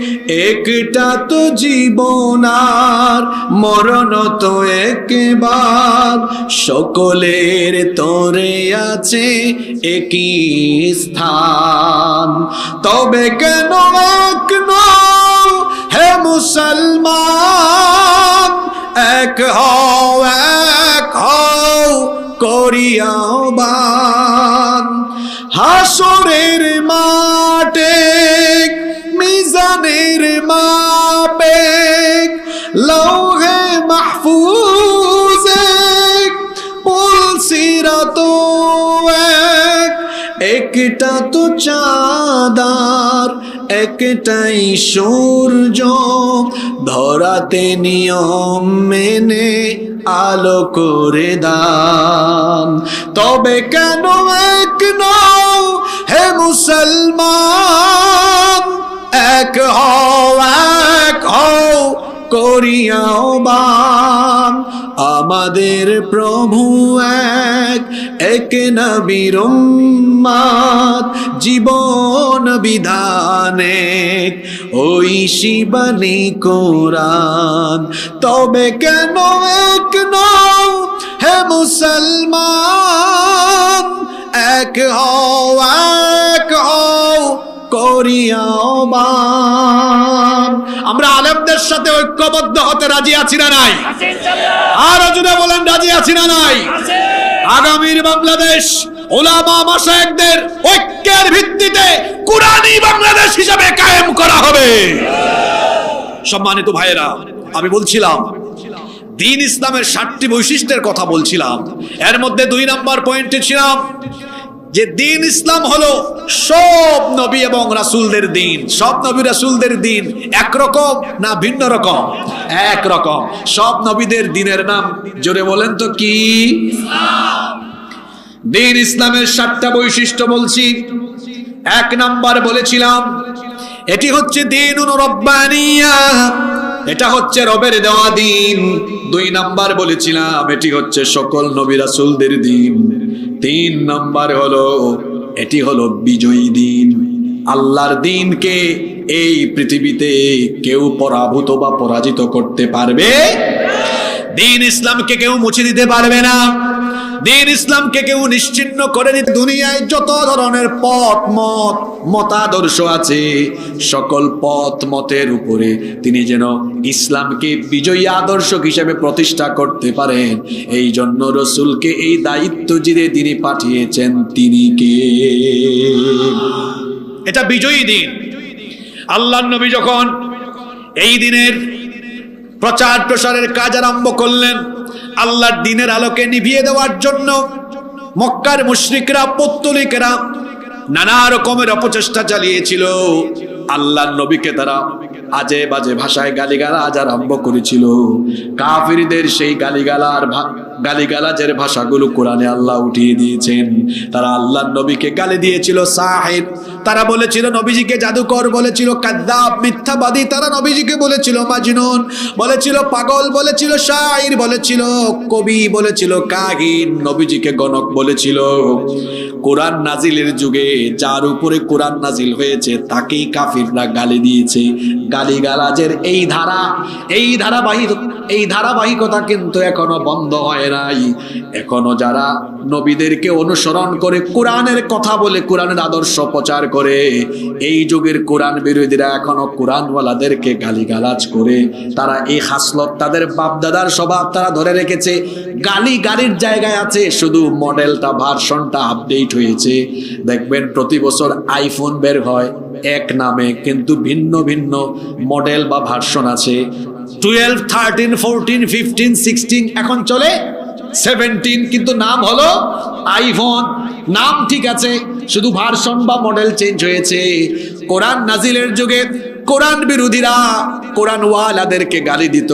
একটা তো জীবন আর মরণ তো একবার, সকলের তোরে আছে একই স্থান। তবে কেন এক নও হে মুসলমান? এক হও, এক হও করিয়া আহ্বান। হাসরের মাঠে মিজানের মাপে, লৌহে মাহফুজ এক, পুলসিরাত এক। একটা তো চাঁদার একটাই সূর্য, ধরাতে নিয়ম মেনে আলো করে দান। তবে কেন এক নও হে মুসলমান, এক হও করিয়া আহ্বান, আমাদের প্রভু এক নবীর উম্মত, জীবন বিধানে ওই শিবানী কোরআন। তবে কেন এক নও হে মুসলমান, এক হও করিয়া আহ্বান। আমরা আলেমদের সাথে ঐক্যবদ্ধ হতে রাজি আছি না নাই? আরো জুড়ে বলেন, রাজি আছি না নাই? আগামীর বাংলাদেশ উলামা মাশায়েখদের ঐক্যের ভিত্তিতে কুরআনী বাংলাদেশ হিসাবে কায়েম করা হবে। সম্মানিত ভাইয়েরা, আমি বলছিলাম দ্বীন ইসলামের 7টি বৈশিষ্ট্যের কথা বলছিলাম। এর মধ্যে 2 নম্বর পয়েন্টে ছিলাম যে দ্বীন ইসলাম হলো সব নবী এবং রাসূলদের দ্বীন। সব নবী রাসূলদের দ্বীন একরকম না ভিন্ন রকম? একরকম। সব নবীদের দ্বীনের নাম জোরে বলেন তো কি? ইসলাম। দ্বীন ইসলামের 7টা বৈশিষ্ট্য বলছি। 1 নাম্বার বলেছিলাম এটি হচ্ছে দ্বীনুন রব্বানিয়া, এটা হচ্ছে রবের দেওয়া দ্বীন। 2 নাম্বার বলেছিলাম এটি হচ্ছে সকল নবী রাসূলদের দ্বীন। 3 নাম্বার হলো এটি হলো বিজয়ী দ্বীন। আল্লাহর দ্বীনকে এই পৃথিবীতে কেউ পরাভূত বা পরাজিত করতে পারবে? দ্বীন ইসলামকে কেউ মুছে দিতে পারবে না। দ্বীন ইসলামকে কেউ নিশ্চিহ্ন করে দিতে, দুনিয়ায় যত ধরনের মতাদর্শ আছে সকল পথ মতের উপরে তিনি যেন ইসলামকে বিজয়ী আদর্শ হিসেবে প্রতিষ্ঠা করতে পারেন, এই জন্য রাসূলকে এই দায়িত্ব যিনি তিনি পাঠিয়েছেন তিনি কে? এটা বিজয়ী দিন। আল্লাহর নবী যখন এই দিনের প্রচার প্রসারের কাজ আরম্ভ করলেন, আল্লাহর দ্বীনের আলোকে নিভিয়ে দেওয়ার জন্য মক্কার মুশরিকরা পৌত্তলিকেরা নানা রকমের অপচেষ্টা চালিয়েছিল। আল্লাহর নবীকে তারা আজে বাজে ভাষায় গালিগালাজ আরম্ভ করেছিল। কাফিরদের সেই গালিগালাজের ভাষাগুলো কোরআনে আল্লাহ উঠিয়ে দিয়েছেন। তারা আল্লাহর নবীকে গালি দিয়েছিল সাহির, তারা বলেছিল নবীজিকে জাদুকর, বলেছিল কাযযাব মিথ্যাবাদী, তারা নবীজিকে বলেছিল মাজনুন, বলেছিল পাগল, বলেছিল শাইর, বলেছিল কবি, বলেছিল কাহিন, নবীজিকে গণক বলেছিল। কোরআন নাজিলের যুগে যার উপরে কোরআন নাজিল হয়েছে তাকেই কাফিররা গালি দিয়েছে। গালিগালাজের এই ধারাবাহিকতা কিন্তু এখনো বন্ধ হয় নাই। এখনো যারা নবীদেরকে অনুসরণ করে কোরআনের কথা বলে কোরআনের আদর্শ প্রচার করে, এই যুগের কোরআন বিরোধীরা এখনো কোরআনওয়ালাদেরকে গালিগালাজ করে। তারা এই হাসলত, তাদের বাপদাদার স্বভাব তারা ধরে রেখেছে। গালির জায়গায় আছে, শুধু মডেলটা ভার্সনটা আপডেট হয়েছে। দেখবেন প্রতি বছর আইফোন বের হয় এক নামে, কিন্তু ভিন্ন ভিন্ন মডেল বা ভার্সন আছে। 12, 13, 14, 15, 16, এখন চলে 17, কিন্তু নাম হলো আইফোন। নাম ঠিক আছে, শুধু ভার্সন বা মডেল চেঞ্জ হয়েছে। কোরআন নাজিলের যুগে কোরআন বিরোধীরা কোরআনওয়ালাদেরকে গালি দিত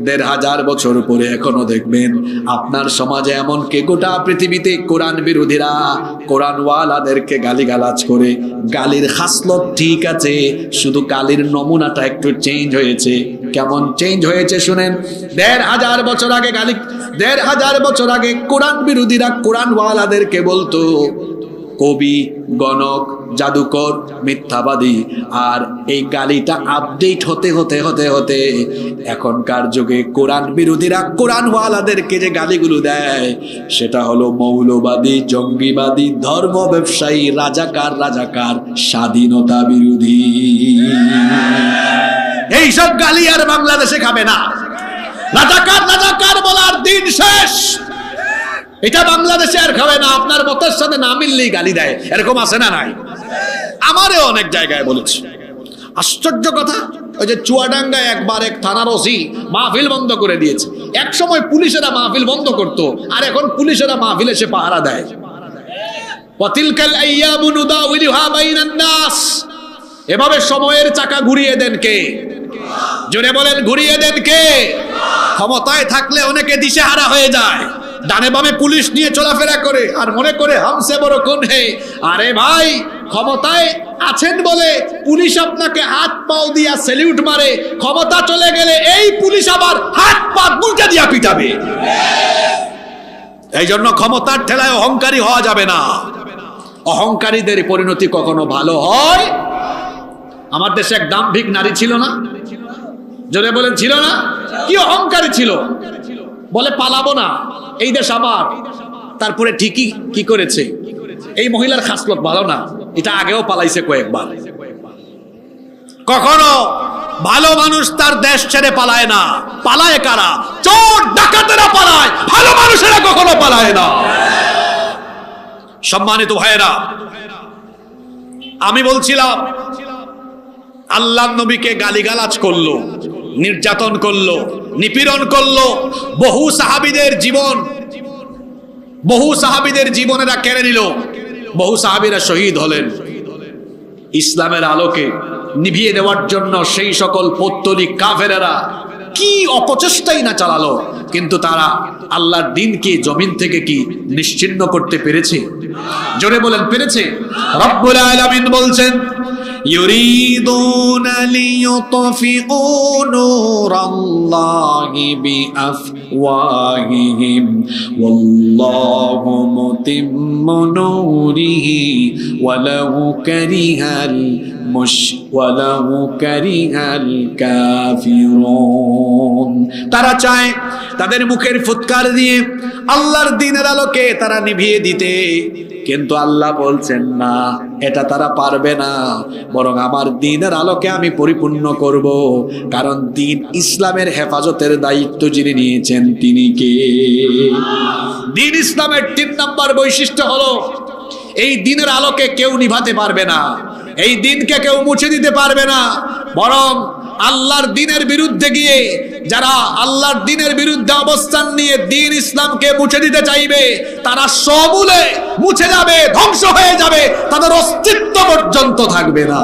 1500 বছর পরে। এখনো দেখবেন আপনার সমাজে এমনকি গোটা পৃথিবীতে কোরআন বিরোধীরা কোরআনওয়ালাদেরকে গালিগালাজ করে। গালির খাসলত ঠিক আছে, শুধু গালির নমুনাটা একটু চেঞ্জ হয়েছে। কেমন চেঞ্জ হয়েছে শুনেন। 1500 বছর আগে 1500 বছর আগে কোরআন বিরোধীরা কোরআনওয়ালাদেরকে বলতো কবি, গণক, জাদুকর, মিথ্যাবাদী। আর এই গালিটা আপডেট হতে হতে হতে হতে এখনকার যুগে কোরআন বিরোধীরা কোরআনওয়ালাদেরকে যে গালিগুলো দেয় সেটা হলো মৌলবাদী, জঙ্গিবাদী, ধর্ম ব্যবসায়ী, রাজাকার স্বাধীনতা বিরোধী। এইসব গালি আর বাংলাদেশে খাবে না। রাজাকার বলার দিন শেষ। এটা বাংলাদেশে আর খাবে না। আপনার মতের সাথে না মিললেই গালি দেয়, এরকম আছে না নাই? আমারও অনেক জায়গায় বলেছি। আশ্চর্য কথা, ওই যে চুয়াডাঙ্গায় একবার এক থানার ওসি মাহফিল বন্ধ করে দিয়েছে। এক সময় পুলিশেরা মাহফিল বন্ধ করতো, আর এখন পুলিশেরা মাহফিল এসে পাহারা দেয়। ওয়াতিলকাল আইয়ামু নুদাউলিহা বাইনান নাস। এভাবে সময়ের চাকা ঘুরিয়ে দেন কে? জোরে বলেন, ঘুরিয়ে দেন কে? ক্ষমতায় থাকলে অনেকে দিশেহারা হয়ে যায়। ডানে বামে পুলিশ নিয়ে চলাফেরা করে আর মনে করে হামসে বড় কোন হে। আরে ভাই, ক্ষমতায় আছেন বলে পুলিশ আপনাকে হাত পাও দিয়া স্যালিউট মারে, ক্ষমতা চলে গেলে এই পুলিশ আবার হাত পা উল্টা দিয়া পিটাবে। এই জন্য ক্ষমতার ঠেলায় অহংকারী হওয়া যাবে না। অহংকারীদের পরিণতি কখনো ভালো হয়। আমার দেশে এক দাম্ভিক নারী ছিল না? জোরে বলেন, ছিল না? কি অহংকারী ছিল, বলে পালাবো না, এই দেশ আমার। তারপরে ঠিকই কি করেছে, এই মহিলার খাসলত ভালো না, এটা আগেও পালাইছে কয়েকবার। কখনো ভালো মানুষ তার দেশ ছেড়ে পালায় না। পালায় কারা? চোর ডাকাতেরা পালায়, ভালো মানুষেরা কখনো পালায় না। সম্মানিত ভাইয়েরা, আমি বলছিলাম আল্লাহর নবীকে গালিগালাজ করলো, নির্যাতন করলো, নিপীড়ন করলো। বহু সাহাবীদের জীবনেরা কেড়ে নিল। বহু সাহাবীরা শহীদ হলেন। ইসলামের আলোকে নিভিয়ে দেওয়ার জন্য সেই সকল পৌত্তলিক কাফেরেরা কি অপচেষ্টাই না চালালো, কিন্তু তারা আল্লাহর দ্বীনকে জমিন থেকে কি নিশ্চিহ্ন করতে পেরেছে? জোরে বলেন, পেরেছে? রব্বুল আলামিন বলছেন, ইউরিদুনা লিইউতফিউ নূরাল্লাহি বিআফওয়াহিহিম ওয়াল্লাহু মুতিম্মু নূরিহি ওয়ালাউ কারিহাল কাফিরুন। তারা চায় তাদের মুখের ফুৎকার দিয়ে আল্লাহর দ্বীনের আলোকে তারা নিভিয়ে দিতে, কিন্তু আল্লাহ বলছেন না, এটা তারা পারবে না, বরং আমার দ্বীনের আলোকে আমি পরিপূর্ণ করব। কারণ দ্বীন ইসলামের হেফাজতের দায়িত্ব যিনি নিয়েছেন তিনি কে? দ্বীন ইসলামের 3 নম্বর বৈশিষ্ট্য হলো এই দ্বীনের আলোকে কেউ নিভাতে পারবে না, এই দ্বীনকে কেউ মুছে দিতে পারবে না। বরং আল্লাহর দ্বীনের বিরুদ্ধে গিয়ে যারা আল্লাহর দ্বীনের বিরুদ্ধে অবস্থান নিয়ে দ্বীন ইসলামকে মুছে দিতে চাইবে, তারা সমূলে মুছে যাবে, ধ্বংস হয়ে যাবে, তাদের অস্তিত্ব পর্যন্ত থাকবে না।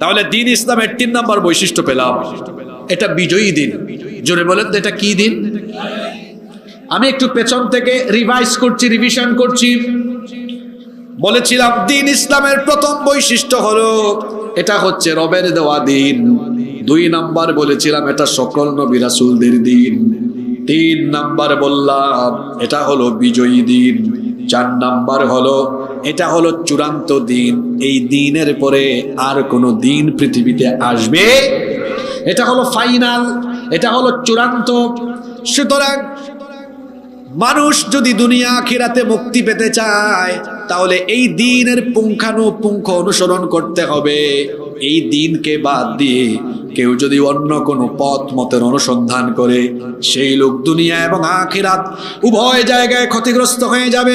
তাহলে দ্বীন ইসলামের 3 নম্বর বৈশিষ্ট্য পেলাম, এটা বিজয়ী দিন। জোরে বলেন তো, এটা কি দিন? আমি একটু পেছন থেকে রিভিশন করছি। বলেছিলাম দ্বীন ইসলামের প্রথম বৈশিষ্ট্য হলো এটা হচ্ছে রবের দেওয়া দিন। 2 নাম্বার বলেছিলাম এটা সকল নবী রাসূলদের দিন। 3 নাম্বার বললাম এটা হলো বিজয়ী দিন। 4 নাম্বার হলো এটা হলো চূড়ান্ত দিন। এই দিনের পরে আর কোনো দিন পৃথিবীতে আসবে, এটা হলো ফাইনাল, এটা হলো চূড়ান্ত। সুতরাং মানুষ যদি দুনিয়া আখিরাতে মুক্তি পেতে চায়, তাহলে এই দ্বীনের পুঙ্খানুপুঙ্খ অনুসরণ করতে হবে। এই দ্বীনকে বাদ দিয়ে কেউ যদি অন্য কোনো পথ মতের অনুসন্ধান করে, সেই লোক দুনিয়া এবং আখিরাত উভয় জায়গায় ক্ষতিগ্রস্ত হয়ে যাবে।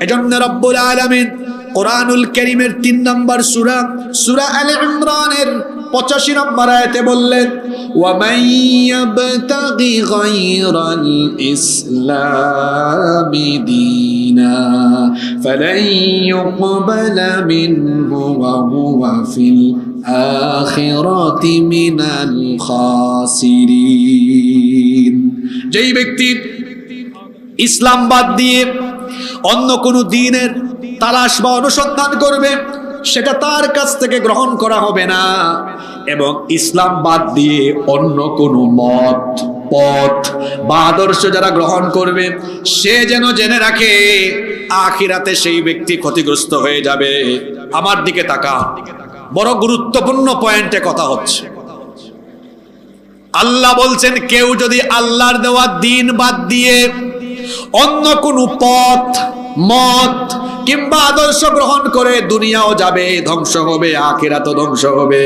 এজন্য রব্বুল আলামিন কোরআনুল কারীমের 3 নম্বর সূরা আলে ইমরানের 85 নম্বর আয়াতে বললেন, ওয়া মান ইয়াবতাগি গায়রাল ইসলামি দীনা ফালান ইউকবালা মিনহু ওয়া হুয়া ফিল আখিরাতি মিনাল খাসিরিন। যেই ব্যক্তি ইসলাম বাদ দিয়ে অন্য কোনো দ্বীনের তালাশ বা অনুসন্ধান করবে, সেটা তার কাছ থেকে গ্রহণ করা হবে না। এবং ইসলাম বাদ দিয়ে অন্য কোনো মত, পথ বা আদর্শ যারা গ্রহণ করবে, সে যেন জেনে রাখে আখিরাতে সেই ব্যক্তি ক্ষতিগ্রস্ত হয়ে যাবে। আমার দিকে তাকা, বড় গুরুত্বপূর্ণ পয়েন্টে কথা হচ্ছে। আল্লাহ বলছেন কেউ যদি আল্লাহর দেওয়া দ্বীন বাদ দিয়ে অন্য কোনো পথ, মত কিংবা আদর্শ গ্রহণ করে, দুনিয়াও যাবে, ধ্বংস হবে, আখিরাতও ধ্বংস হবে।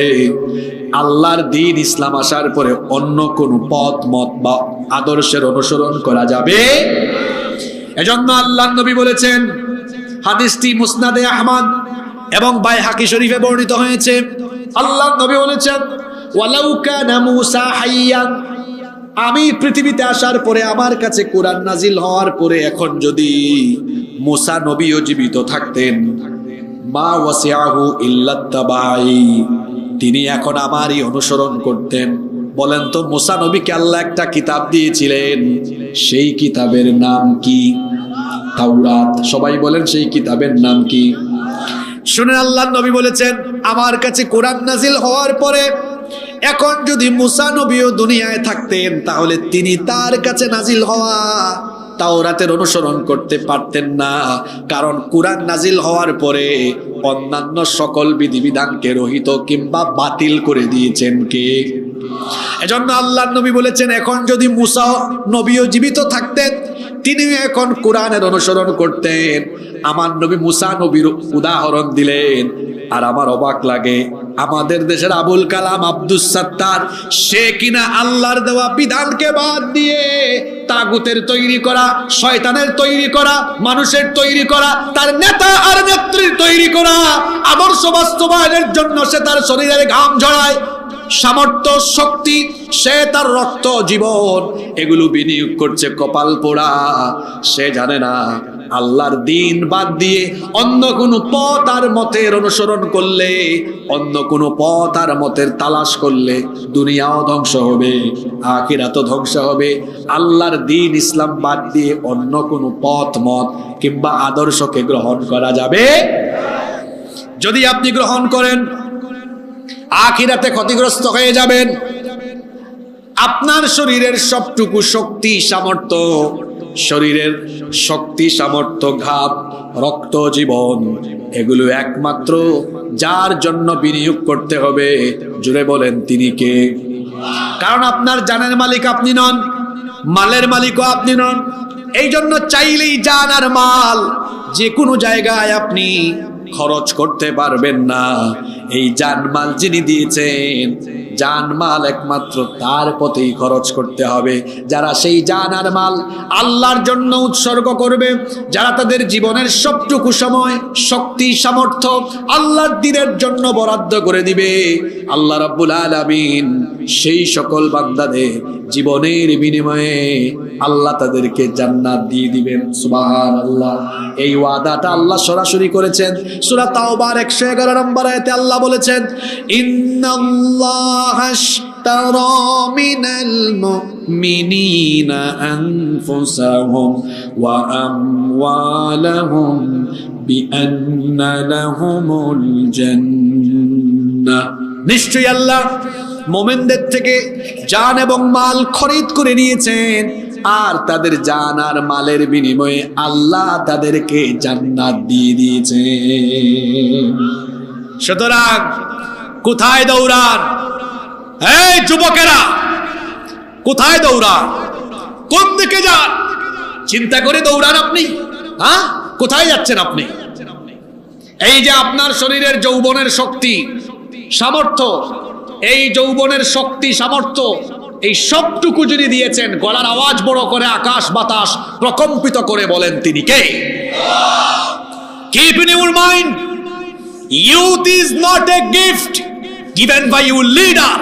আল্লাহর দ্বীন ইসলাম আসার পরে অন্য কোনো পথ, মত বা আদর্শের অনুসরণ করা যাবে। এজন্য আল্লাহর নবী বলেছেন, হাদিসটি মুসনাদে আহমদ এবং বাইহাকি শরীফে বর্ণিত হয়েছে। আল্লাহর নবী বলেছেন, ওয়ালাউ কানা মূসা হাইয়ান, আমি পৃথিবীতে আসার পরে, আমার কাছে কোরআন নাজিল হওয়ার পরে, এখন যদি মূসা নবীও জীবিত থাকতেন, মা ওয়াসিআহু ইল্লা তাবাই, তিনি এখন আমারই অনুসরণ করতেন। বলেন তো, মূসা নবীকে আল্লাহ একটা কিতাব দিয়েছিলেন, সেই কিতাবের নাম কি? তাওরাত। সবাই বলেন সেই কিতাবের নাম কি? শুনে আল্লাহর নবী বলেছেন, আমার কাছে কোরআন নাজিল হওয়ার পরে এখন যদি মুসা নবীও দুনিয়ায় থাকতেন তাহলে তিনি তার কাছে নাজিল হওয়া তাওরাতের অনুসরণ করতে পারতেন না, কারণ কোরআন নাজিল হওয়ার পরে অন্যান্য সকল বিধিবিধানকে রহিত কিংবা বাতিল করে দিয়েছেন কে? এজন্য আল্লাহর নবী বলেছেন, এখন যদি মুসা নবীও জীবিত থাকতেন তিনি এখন কোরআনের অনুসরণ করতেন। আমার নবী মুসা নবীর উদাহরণ দিলেন। আর আমার অবাক লাগে, আমাদের দেশের আবুল কালাম আব্দুস সাত্তার, সে কিনা আল্লাহর দেওয়া বিধানকে বাদ দিয়ে তাগুতের তৈরি করা, শয়তানের তৈরি করা, মানুষের তৈরি করা, তার নেতা আর নেত্রীর তৈরি করা আদর্শ বাস্তবায়নের জন্য সে তার শরীরের ঘাম ঝরায়, সামর্থ্য শক্তি, সে তার রক্ত জীবন এগুলো বিনিয়োগ করছে কপাল পোড়া। সে জানে না আল্লাহর দিন বাদ দিয়ে অন্য কোনো পথ আর মতের অনুসরণ করলে, অন্য কোনো পথ আর মতের তালাশ করলে দুনিয়াও ধ্বংস হবে, আখিরাতও ধ্বংস হবে। আল্লাহর দিন ইসলাম বাদ দিয়ে অন্য কোনো পথ মত কিংবা আদর্শকে গ্রহণ করা যাবে। যদি আপনি গ্রহণ করেন আখিরাতে ক্ষতিগ্রস্ত হয়ে যাবেন। আপনার শরীরের সবটুকু শক্তি সামর্থ্য, শরীরের শক্তি সামর্থ্য, ঘাম, রক্ত, জীবন এগুলো একমাত্র যার জন্য বিনিয়োগ করতে হবে, জুড়ে বলেন তিনি কে? কারণ আপনার জানের মালিক আপনি নন, মালের মালিকও আপনি নন। এই জন্য চাইলেই জান আর মাল যে কোনো জায়গায় আপনি খরচ করতে পারবেন না। এই জানমাল যিনি দিয়েছেন, জানমাল একমাত্র তার পথেই খরচ করতে হবে। যারা সেই জান আর মাল আল্লাহর জন্য উৎসর্গ করবে, যারা তাদের জীবনের সবটুকু সময়, শক্তি, সামর্থ্য আল্লাহর দ্বীনের জন্য বরাদ্দ করে দিবে, আল্লাহ রাব্বুল আলামিন সেই সকল বান্দাদের জীবনের বিনিময়ে আল্লাহ তাদেরকে জান্নাত দিয়ে দিবেন। সুবহানাল্লাহ। এই ওয়াদাটা আল্লাহ সরাসরি করেছেন। সূরা তাওবার 111 নম্বর আয়াতে আল্লাহ বলেছেন, ইন্নাল্লাহা আশতারা মিনাল মুমিনিনা আনফুসাহুম ওয়া আমওয়ালাহুম বিআন্না লাহুমুল জান্নাহ। নিশ্চয়ই আল্লাহ মুমিনদের থেকে জান এবং মাল খরিদ করে নিয়েছেন, আর তাদের জান আর মালের বিনিময়ে আল্লাহ তাদেরকে জান্নাত দিয়ে দিয়েছেন। সুতরাং কোথায় দৌড়ান? এই যুবকেরা, কোথায় দৌড়ান? কোন দিকে যান? চিন্তা করে দৌড়ান আপনি। হ্যাঁ, কোথায় যাচ্ছেন আপনি? এই যে আপনার শরীরের যৌবনের শক্তি, সামর্থ্য, এই যৌবনের শক্তি, সামর্থ্য, এই সবটুকু যদি দিয়েছেন, গলার আওয়াজ বড় করে আকাশ বাতাস প্রকম্পিত করে বলেন তিনি কে? Keep in your mind, youth is not a gift given by your leader.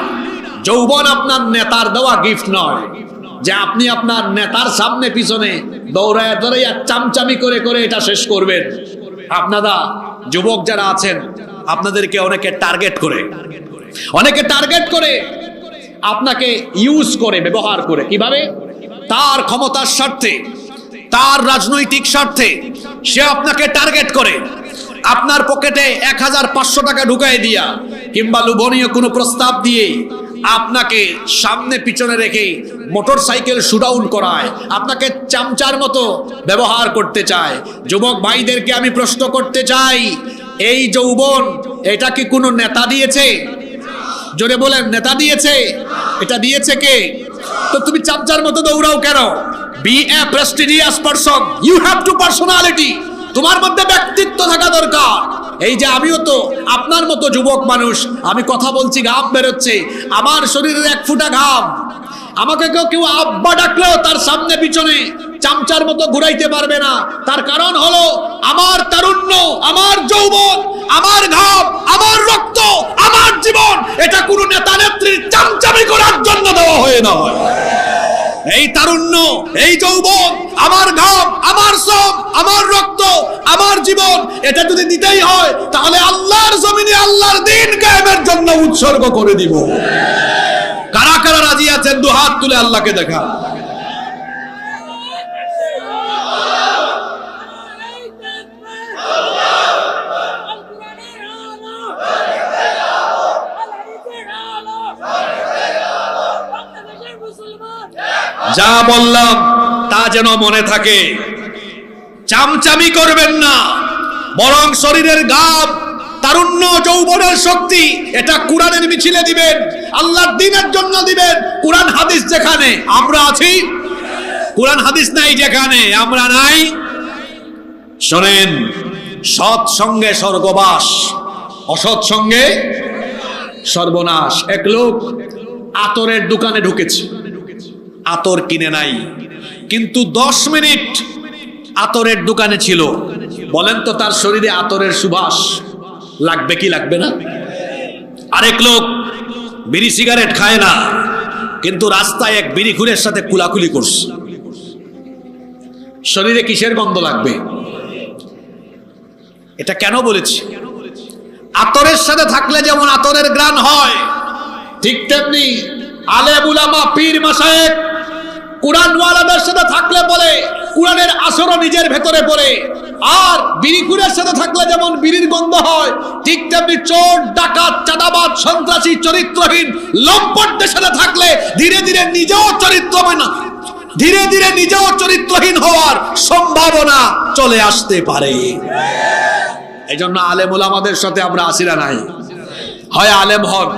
যৌবন আপনার নেতার দেওয়া গিফট নয় যে আপনি আপনার নেতার সামনে পিছনে দৌড়ায় দৌড়াইয়া চামচামি করে করে এটা শেষ করবেন। আপনারা যুবক যারা আছেন, আপনাদেরকে অনেকে টার্গেট করে আপনাকে ইউজ করে, ব্যবহার করে। কিভাবে? তার ক্ষমতার স্বার্থে, তার রাজনৈতিক স্বার্থে সে আপনাকে টার্গেট করে। আপনার পকেটে 1500 টাকা ঢুকাই দিয়া কিংবা লোভনীয় কোনো প্রস্তাব দিয়ে আপনাকে সামনে পিছনে রেখে মোটরসাইকেল শুডাউন করায়, আপনাকে চামচার মতো ব্যবহার করতে চায়। যুবক ভাইদেরকে আমি প্রশ্ন করতে চাই, এই যৌবন এটা কি কোনো নেতা দিয়েছে? জোরে বলেন, নেতা দিয়েছে? এটা দিয়েছে কে? তো তুমি চামচার মতো দৌড়াও কেন? Be a prestigious person, you have to personality. তোমার মধ্যে ব্যক্তিত্ব থাকা দরকার। এই যে আমিও তো আপনার মতো যুবক মানুষ, আমি কথা বলছি, ঘাম বেরোচ্ছে, আমার শরীরের 1 ফোঁটা ঘাম। আমাকে কেউ আব্বা ডাকলেও তার সামনে পিছনে চামচার মতো ঘুরাইতে পারবে না। তার কারণ হলো আমার তারুণ্য, আমার যৌবন, আমার ঘাম, আমার রক্ত, আমার জীবন এটা কোনো নেতা নেত্রীর চামচামি করার জন্য দেওয়া হয় না। এই তারুণ্য, এই যৌবন, আমার ঘাম, আমার শ্রম, আমার রক্ত, আমার জীবন এটা যদি দিতেই হয় তাহলে আল্লাহর জমিনে আল্লাহর দ্বীন কায়েমের জন্য উৎসর্গ করে দিব। কারা কারা রাজি আছেন? দুহাত তুলে আল্লাহকে দেখা। যা বললাম তা যেন মনে থাকে। চামচামি করবেন না, বরং শরীরের গাব, তারুণ্য, যৌবনের শক্তি এটা কোরআনের মিছিলে দিবেন, আল্লাহর দ্বীনের জন্য দিবেন। কোরআন হাদিস যেখানে আমরা আছি, কোরআন হাদিস নাই যেখানে আমরা নাই। শোনেন, সৎ সঙ্গে স্বর্গবাস, অসৎ সঙ্গে সর্বনাশ। এক লোক আতরের দোকানে ঢুকেছে, আতর কিনে নাই, কিন্তু 10 মিনিট আতরের দোকানে ছিল। বলেন তো তার শরীরে আতরের সুবাস লাগবে কি লাগবে না? আরেক লোক বিড়ি সিগারেট খায় না, কিন্তু রাস্তায় এক বিড়ি খুরের সাথে কুলাকুলি করছে, শরীরে কিসের গন্ধ লাগবে? এটা কেন বলেছি? আতরের সাথে থাকলে যেমন আতরের ঘ্রাণ হয়, ঠিক তেমনি আলেম উলামা পীর মাশায়েখ কুরআনওয়ালাদের সাথে থাকলে বলে কুরআনের আসরও নিজের ভেতরে পড়ে। আর বিড়িখুরের সাথে থাকলে যেমন বিড়ির গন্ধ হয়, ঠিক তেমনি চোর, ডাকাত, চাঁদাবাজ, সন্ত্রাসী, চরিত্রহীন লম্পটদের সাথে থাকলে ধীরে ধীরে নিজেও চরিত্রহীন হওয়ার সম্ভাবনা চলে আসতে পারে। এই জন্য আলেম ওলামাদের সাথে আমরা আসি না নাই। হয় আলেম হন,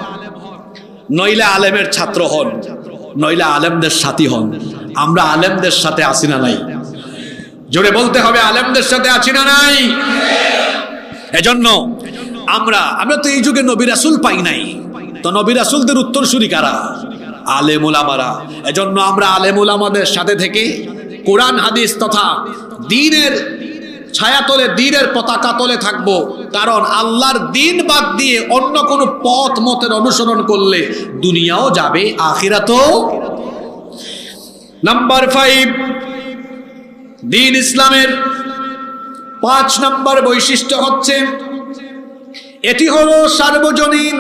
নইলে আলেমের ছাত্র হন, নইলে আলেমদের সাথী হন। আমরা আলেমদের সাথে আসি না নাই? জোরে বলতে হবে, আলেমদের সাথে আছি না নাই? এজন্য আমরা তো এই যুগে নবী রাসূল পাই নাই, তো নবী রাসূলদের উত্তরসূরি কারা? আলেম ওলামারা। এজন্য আমরা আলেম ওলামাদের সাথে থেকে কোরআন হাদিস তথা দ্বীনের ছায়াতলে, দ্বীনের পতাকা তলে থাকবো। কারণ আল্লাহর দ্বীন বাদ দিয়ে অন্য কোনো পথ মতের অনুসরণ করলে দুনিয়াও যাবে, আখিরাতও। নাম্বার 5, দ্বীন ইসলামের 5 নম্বর বৈশিষ্ট্য হচ্ছে এটি হলো সার্বজনীন,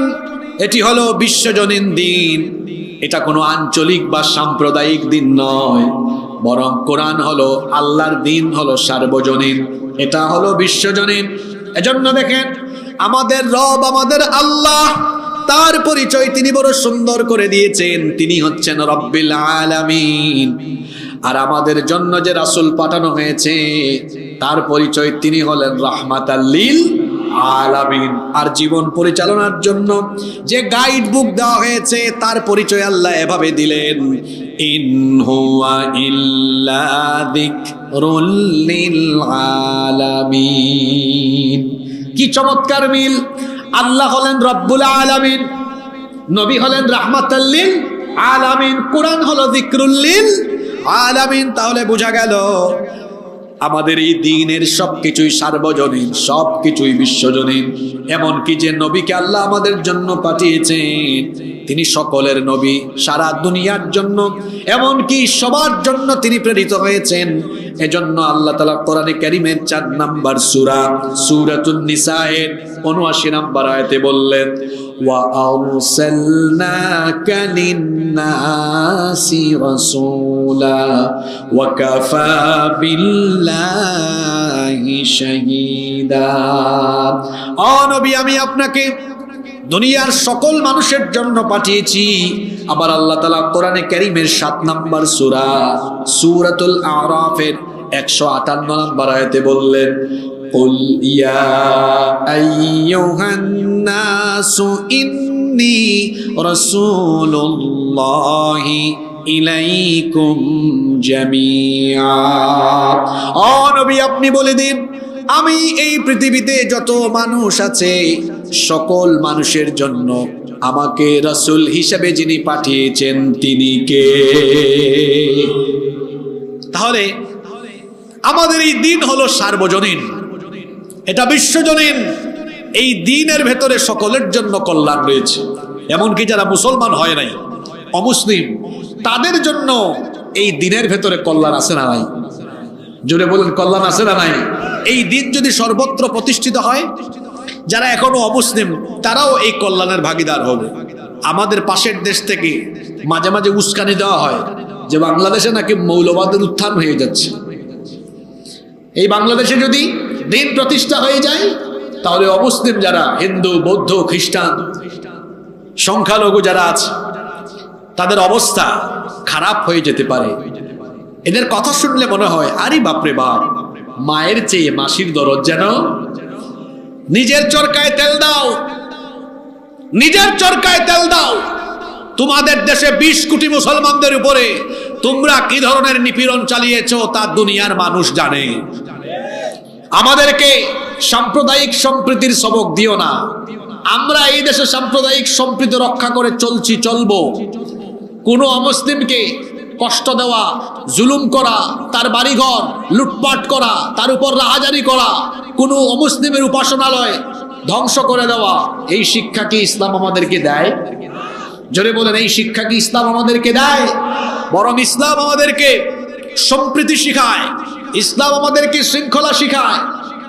এটি হলো বিশ্বজনীন দ্বীন। এটা কোনো আঞ্চলিক বা সাম্প্রদায়িক দ্বীন নয়, বরং কোরআন হলো আল্লাহর দ্বীন, হলো সার্বজনীন, এটা হলো বিশ্বজনীন। এজন্য দেখেন, আমাদের রব, আমাদের আল্লাহ, তার পরিচয় তিনি বড় সুন্দর করে দিয়েছেন। তিনি হচ্ছেন রব্বিল আলামিন। আর আমাদের জন্য যে রাসূল পাঠানো হয়েছে তার পরিচয় তিনি হলেন রাহমাতাল লিল আলামিন। আর জীবন পরিচালনার জন্য যে গাইড বুক দেওয়া হয়েছে তার পরিচয় আল্লাহ এভাবে দিলেন, ইন হুয়া ইল্লা যিকরুল লিল আলামিন। কি চমৎকার মিল! আল্লাহ হলেন রব্বুল আলামিন, নবী হলেন রাহমাতাল লিল আলামিন, কোরআন হলো যিকরুল লিল আলামিন। তাহলে বোঝা গেল আমাদের এই দ্বীনের সবকিছুই সার্বজনীন, সবকিছুই বিশ্বজনীন। এমনকি যে নবীকে আল্লাহ আমাদের জন্য পাঠিয়েছেন তিনি সকলের নবী, সারা দুনিয়ার জন্য, এমনকি সবার জন্য তিনি প্রেরিত হয়েছেন। এজন্য আল্লাহ তাআলা কোরআনে কারীমের 4 নম্বর সূরা সূরাতুন নিসায়ের 79 নম্বর আয়াতে বললেন, ওয়া আরসালনাকা লিন-নাসি রাসূলা ওয়া কাফা বিল্লাহি শাহীদা। ও নবী, আমি আপনাকে দুনিয়ার সকল মানুষের জন্য পাঠিয়েছি। আবার আল্লাহ তাআলা কোরআনে কারীমের 7 নম্বর সূরা সূরাতুল আরাফের 158 নম্বর আয়াতে বললেন, কুল ইয়া আইয়ুহান নাসু ইন্নী রাসূলুল্লাহি ইলাইকুম জামিআ। ও নবী, আপনি বলে দিন, আমি এই পৃথিবীতে যত মানুষ আছে সকল মানুষের জন্য আমাকে রাসূল হিসেবে যিনি পাঠিয়েছেন তিনি কে? তাহলে আমাদের এই দ্বীন হলো সার্বজনীন, এটা বিশ্বজনীন। এই দ্বীনের ভেতরে সকলের জন্য কল্যাণ রয়েছে। এমনকি যারা মুসলমান হয় নাই, অমুসলিম, তাদের জন্য এই দ্বীনের ভেতরে কল্যাণ আছে না নাই? জোরে বলেন, কল্যাণ আছে না নাই? এই দ্বীন যদি সর্বত্র প্রতিষ্ঠিত হয়, যারা এখনো অমুসলিম তারাও এই কল্যাণের ভাগীদার হবে। আমাদের পাশের দেশ থেকে মাঝে মাঝে উস্কানি দেওয়া হয় যে বাংলাদেশে নাকি মৌলবাদের উত্থান হয়ে যাচ্ছে। এই বাংলাদেশে যদি দ্বীন প্রতিষ্ঠা হয়ে যায় তাহলে অমুসলিম যারা হিন্দু, বৌদ্ধ, খ্রিস্টান, সংখ্যালঘু যারা আছে তাদের অবস্থা খারাপ হয়ে যেতে পারে। এদের কথা শুনলে মনে হয় আরে বাপরে বাপ, মায়ের চেয়ে মাসির দরদ যেন। নিজের চরকায় তেল দাও, নিজের চরকায় তেল দাও। তোমাদের দেশে 20 কোটি মুসলমানদের উপরে তোমরা কি ধরনের নিপীড়ন চালিয়েছো তা দুনিয়ার মানুষ জানে। আমাদেরকে সাম্প্রদায়িক সম্প্রীতির সবক দিও না। আমরা এই দেশে সাম্প্রদায়িক সম্প্রীতি রক্ষা করে চলবো। কোনো অমুসলিমকে কষ্ট দেওয়া, জুলুম করা, তার বাড়িঘর লুটপাট করা, তার উপর রাহাজারি করা, কোনো অমুসলিমের উপাসনালয় ধ্বংস করে দেওয়া, এই শিক্ষা কি ইসলাম আমাদেরকে দেয়? জোরে বলেন, এই শিক্ষা কি ইসলাম আমাদেরকে দেয়? বরং ইসলাম আমাদেরকে সম্প্রীতি শিখায়, ইসলাম আমাদেরকে শৃঙ্খলা শিখায়।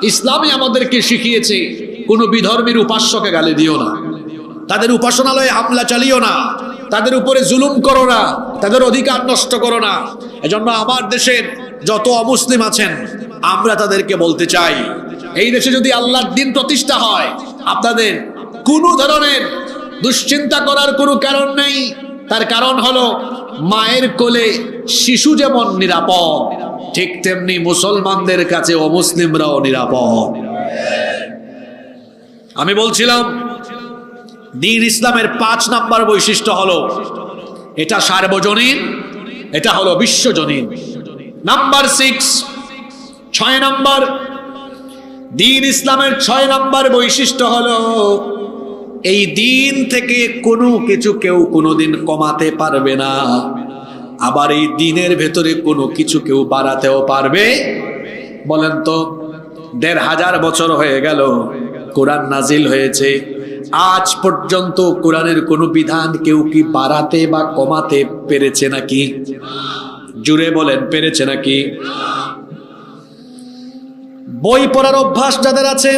ইসলামই আমাদেরকে শিখিয়েছে কোনো বিধর্মীর উপাস্যকে গালি দিও না, তাদের উপাসনালয়ে হামলা চালিও না, তাদের উপরে জুলুম করো না, তাদের অধিকার নষ্ট করো না। এজন্য আমার দেশের যত অমুসলিম আছেন আমরা তাদেরকে বলতে চাই, এই দেশে যদি আল্লাহর দ্বীন প্রতিষ্ঠা হয় আপনাদের কোনো ধরনের দুশ্চিন্তা করার কোনো কারণ নেই। তার কারণ হলো মায়ের কোলে শিশু যেমন নিরাপদ, ঠিক তেমনি মুসলমানদের কাছে অমুসলিমরাও নিরাপদ। আমি বলছিলাম দ্বীন ইসলামের 5 নাম্বার বৈশিষ্ট্য হলো এটা সার্বজনীন, এটা হলো বিশ্বজনীন। নাম্বার 6 নাম্বার দ্বীন ইসলামের 6 নাম্বার বৈশিষ্ট্য হলো এই দ্বীন থেকে কোনো কিছু কেউ কোনোদিন কমাতে পারবে না, আবার এই দ্বীনের ভেতরে কোনো কিছু কেউ বাড়াতেও পারবে। বলেন তো, 1500 বছর হয়ে গেল কোরআন নাজিল হয়েছে, আজ পর্যন্ত কোরআনের কোনো বিধান কেউ কি বাড়াতে বা কমাতে পেরেছে নাকি? জুড়ে বলেন, পেরেছে নাকি? বই পড়ার অভ্যাস যাদের আছে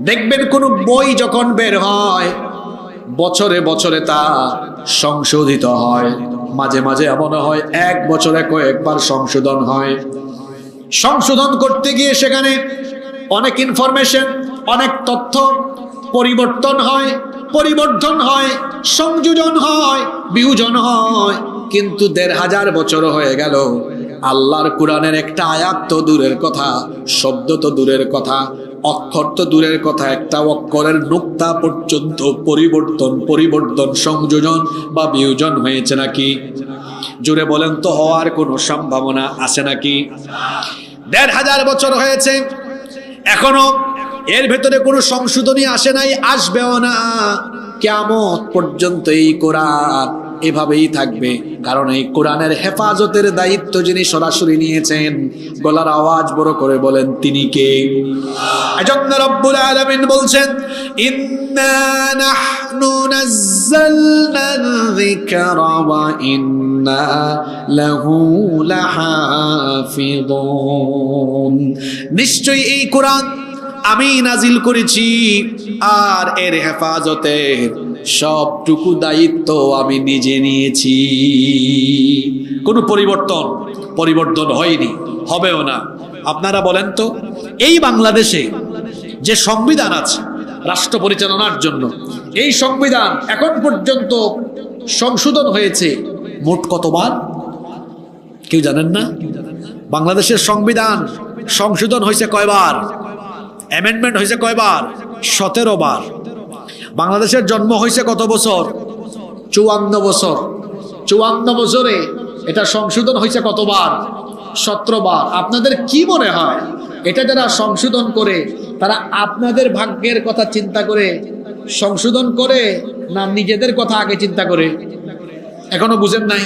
দেখবেন কোন বই যখন বের হয় বছরে বছরে তা সংশোধিত হয়, মাঝে মাঝে এমন হয় 1 বছরে কয়েকবার সংশোধন হয়। সংশোধন করতে গিয়ে সেখানে অনেক ইনফরমেশন, অনেক তথ্য পরিবর্তন হয়, পরিবর্ধন হয়, সংযোজন হয়, বিয়োজন হয়। কিন্তু 1500 বছর হয়ে গেল, আল্লাহর কোরআনের একটা আয়াত তো দূরের কথা, শব্দ তো দূরের কথা, অক্ষর তো দূরের কথা, একটা অক্ষরের নুক্তা পর্যন্ত পরিবর্তন সংযোজন বা বিয়োজন হয়েছে নাকি? জুড়ে বলেন তো, হওয়ার কোনো সম্ভাবনা আছে নাকি? 1500 বছর হয়েছে, এখনো এর ভেতরে কোনো সংশোধনী আসে নাই, আসবেও না। কিয়ামত পর্যন্ত এই কোরআন এভাবেই থাকবে, কারণ এই কোরআনের হেফাজতের দায়িত্ব যিনি সরাসরি নিয়েছেন, গলার আওয়াজ বড় করে বলেন তিনি কে? এজন্য রব্বুল আলামিন বলছেন, ইন্না নাহনু নাযালনা যিকরা ওয়া ইন্না লাহু লাহাফিযুন। নিশ্চয়ই এই কোরআন আমি নাজিল করেছি, আর এর হেফাজতের সবটুকু দায়িত্ব আমি নিজে নিয়েছি। কোনো পরিবর্তন হয়নি, হবেও না। আপনারা বলেন তো, এই বাংলাদেশে যে সংবিধান আছে রাষ্ট্র পরিচালনার জন্য, এই সংবিধান এখন পর্যন্ত সংশোধন হয়েছে মোট কতবার? কেউ জানেন না? বাংলাদেশের সংবিধান সংশোধন হয়েছে কয়বার? অ্যামেন্ডমেন্ট হয়েছে কয়বার? 17 বার। বাংলাদেশের জন্ম হয়েছে কত বছর? 54 বছর। 54 বছরে এটা সংশোধন হয়েছে কতবার? 17 বার। আপনাদের কি মনে হয়, এটা যারা সংশোধন করে তারা আপনাদের ভাগ্যের কথা চিন্তা করে সংশোধন করে, না নিজেদের কথা আগে চিন্তা করে? এখনো বুঝেন নাই?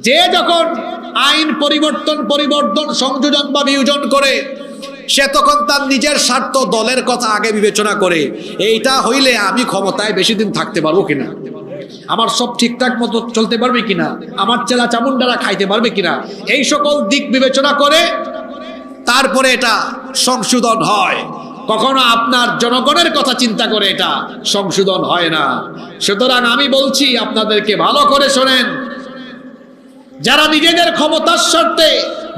যে যখন আইন পরিবর্তন সংযোজন বা বিয়োজন করে, সে তখন তার নিজের স্বার্থ, দলের কথা আগে বিবেচনা করে, এইটা হইলে আমি ক্ষমতায় বেশি দিন থাকতে পারবো কিনা, আমার সব ঠিকঠাক মতো চলতে পারবে কিনা, আমার চেলা চামুন্ডারা খাইতে পারবে কিনা, এই সকল দিক বিবেচনা করে তারপরে এটা সংশোধন হয়। কখনো আপনার জনগণের কথা চিন্তা করে এটা সংশোধন হয় না। সুতরাং আমি বলছি আপনাদেরকে, ভালো করে শোনেন, যারা নিজেদের ক্ষমতার স্বার্থে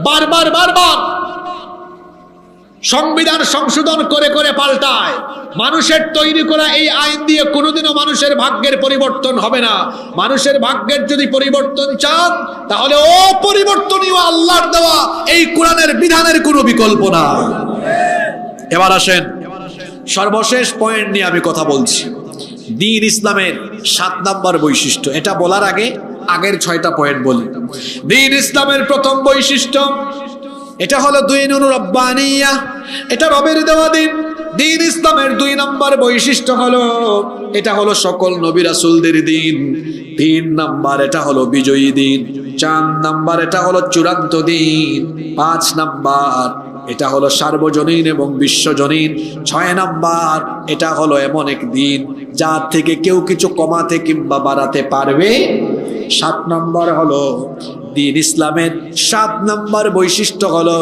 বারবার সংবিধান সংশোধন করে করে পাল্টায়। মানুষের তৈরি করা এই আইন দিয়ে কোনোদিনও মানুষের ভাগ্যের পরিবর্তন হবে না। মানুষের ভাগ্যের যদি পরিবর্তন চান, তাহলে অপরিবর্তনীয় আল্লাহর দেওয়া এই কোরআনের বিধানের কোনো বিকল্প না। এবার আসেন, সর্বশেষ পয়েন্ট নিয়ে আমি কথা বলছি। দ্বীন ইসলামের 7 নম্বর বৈশিষ্ট্য। এটা বলার আগে আগের 6টা পয়েন্ট বলি। দ্বীন ইসলামের প্রথম বৈশিষ্ট্য, এটা হলো দীনুর রব্বানিয়া, এটা রবের দেওয়া দিন। দ্বীন ইসলামের 2 নম্বর বৈশিষ্ট্য হলো, এটা হলো সকল নবী রাসূলদের দিন। 3 নম্বর, এটা হলো বিজয়ী দিন। 4 নম্বর, এটা হলো চূড়ান্ত দিন। 5 নম্বর, এটা হলো সার্বজনীন এবং বিশ্বজনীন। 6 নম্বর, এটা হলো এমন এক দিন যার থেকে কেউ কিছু কমাতে কিংবা বাড়াতে পারবে। 7 নম্বর হলো দ্বীন ইসলামের 7 নম্বর বৈশিষ্ট্য হলো,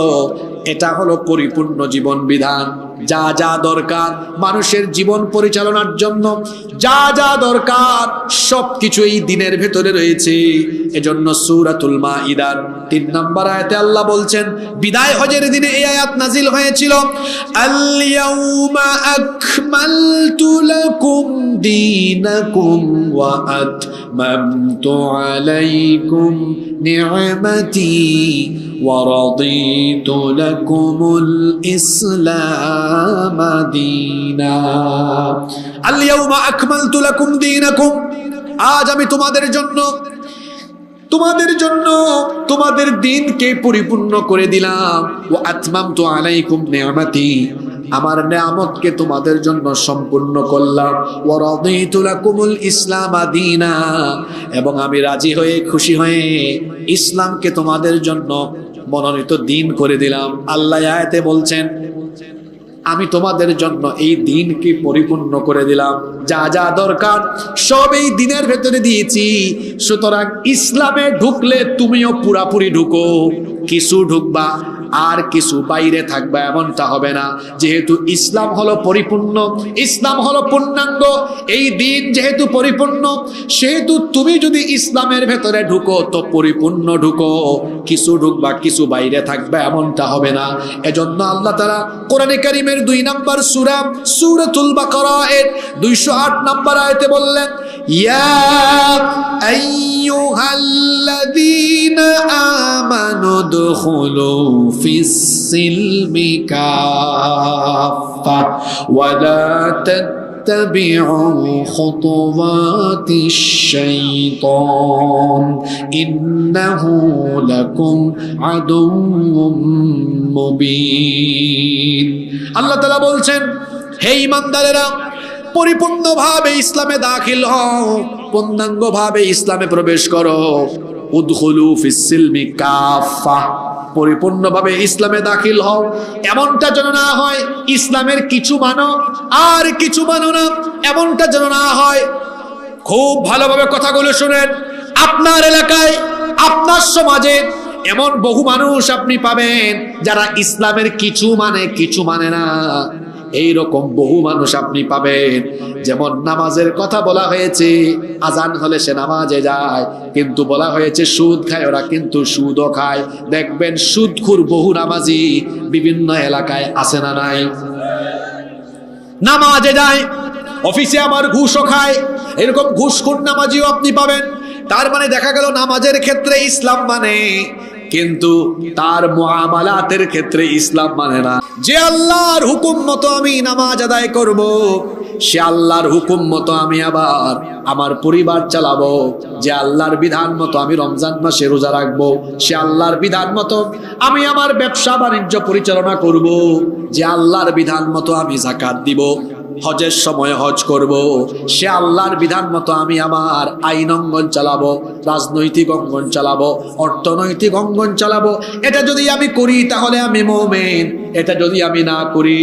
এটা হলো পরিপূর্ণ জীবন বিধান। যা যা দরকার মানুষের জীবন পরিচালনার জন্য, যা যা দরকার সবকিছু এই দিনের ভেতরে রয়েছে। এজন্য সূরাতুল মাইদার 3 নম্বর আয়াতে আল্লাহ বলছেন, বিদায় হজের দিনে এই আয়াত নাজিল হয়েছিল, আল ইয়াউমা আকমালতু লাকুম দীনাকুম ওয়া আতমামতু আলাইকুম নি'মাতি ওয়া রাদিতু লাকুমুল ইসলাম দীনা। আল ইয়াউমা আকমালতু লাকুম দীনাকুম, আজ আমি তোমাদের জন্য তোমাদের দিনকে পরিপূর্ণ করে দিলাম। ওয়া আতমামতু আলাইকুম নি'মাতি, আমার নিয়ামতকে তোমাদের জন্য সম্পূর্ণ করলাম। ওয়া রাদিতু লাকুমুল ইসলাম দীনা, এবং আমি রাজি হয়ে খুশি হয়ে ইসলামকে তোমাদের জন্য মনোনীত দিন করে দিলাম। আল্লাহ আয়াতে বলছেন, আমি তোমাদের জন্য এই দিনকে পরিপূর্ণ করে দিলাম। যা যা দরকার সব এই দিনের ভেতরে দিয়েছি। সুতরাং ইসলামে ঢুকলে তুমিও পুরাপুরি ঢুকো, কিছু ঢুকবা আর কিছু বাইরে থাকবা এমনটা হবে না। যেহেতু ইসলাম হলো পরিপূর্ণ, ইসলাম হলো পূর্ণাঙ্গ, এই দিন যেহেতু পরিপূর্ণ, সেহেতু তুমি যদি ইসলামের ভেতরে ঢুকো তো পরিপূর্ণ ঢুকো, কিছু ঢুকবা কিছু বাইরে থাকবে এমনটা হবে না। এজন্য আল্লাহ তাআলা কোরআনে কারীমের 2 নম্বর সূরা সূরাতুল বাকারা এর 208 নম্বর আয়াতে বললেন, ইয়া আইয়ুহাল্লাযীনা আমানু দুখুলু ফিস সিলমি কাফা ওয়া লা تتبعوا خطوات الشيطان إنه لكم عدو مبين। আল্লাহ তাআলা বলছেন, হে ঈমানদারেরা, পরিপূর্ণভাবে ইসলামে দাখিল হও, পূর্ণাঙ্গভাবে ইসলামে প্রবেশ করো। উদখুলু ফিস সিলমি কাফা, পরিপূর্ণভাবে ইসলামে দাখিল হও। এমনটা যেন না হয় ইসলামের কিছু মানো আর কিছু মানো না, এমনটা যেন না হয়। খুব ভালোভাবে কথাগুলো শুনেন। আপনার এলাকায়, আপনার সমাজে এমন বহু মানুষ আপনি পাবেন যারা ইসলামের কিছু মানে কিছু মানে না। এইরকম বহু মানুষ আপনি পাবেন, যেমন নামাজের কথা বলা হয়েছে, আজান হলে সে নামাজে যায়, কিন্তু বলা হয়েছে সুদ খায় ওরা, কিন্তু সুদও খায়। দেখবেন সুদখোর বহু নামাজি বিভিন্ন এলাকায় আছে না নাই? নামাজে যায়, অফিসে আবার ঘুষও খায়, এরকম ঘুষখোর নামাজিও আপনি পাবেন। তার মানে দেখা গেল নামাজের ক্ষেত্রে ইসলাম মানে, কিন্তু তার মুআমালাতের ক্ষেত্রে ইসলাম মানে না। যে আল্লাহর হুকুম মতো আমি নামাজ আদায় করব, সে আল্লাহর হুকুম মতো আমি আবার আমার পরিবার চালাবো। যে আল্লাহর বিধান মতো আমি রমজান মাসে রোজা রাখবো, সে আল্লাহর বিধান মতো আমি আমার ব্যবসা বাণিজ্য পরিচালনা করব। যে আল্লাহর বিধান মতো আমি যাকাত দিব, হজের সময় হজ করব, সে আল্লাহর বিধান মতো আমি আমার আইন অঙ্গন চালাবো, রাজনৈতিক অঙ্গন চালাবো, অর্থনৈতিক অঙ্গন চালাবো। এটা যদি আমি করি তাহলে আমি মুমিন, এটা যদি আমি না করি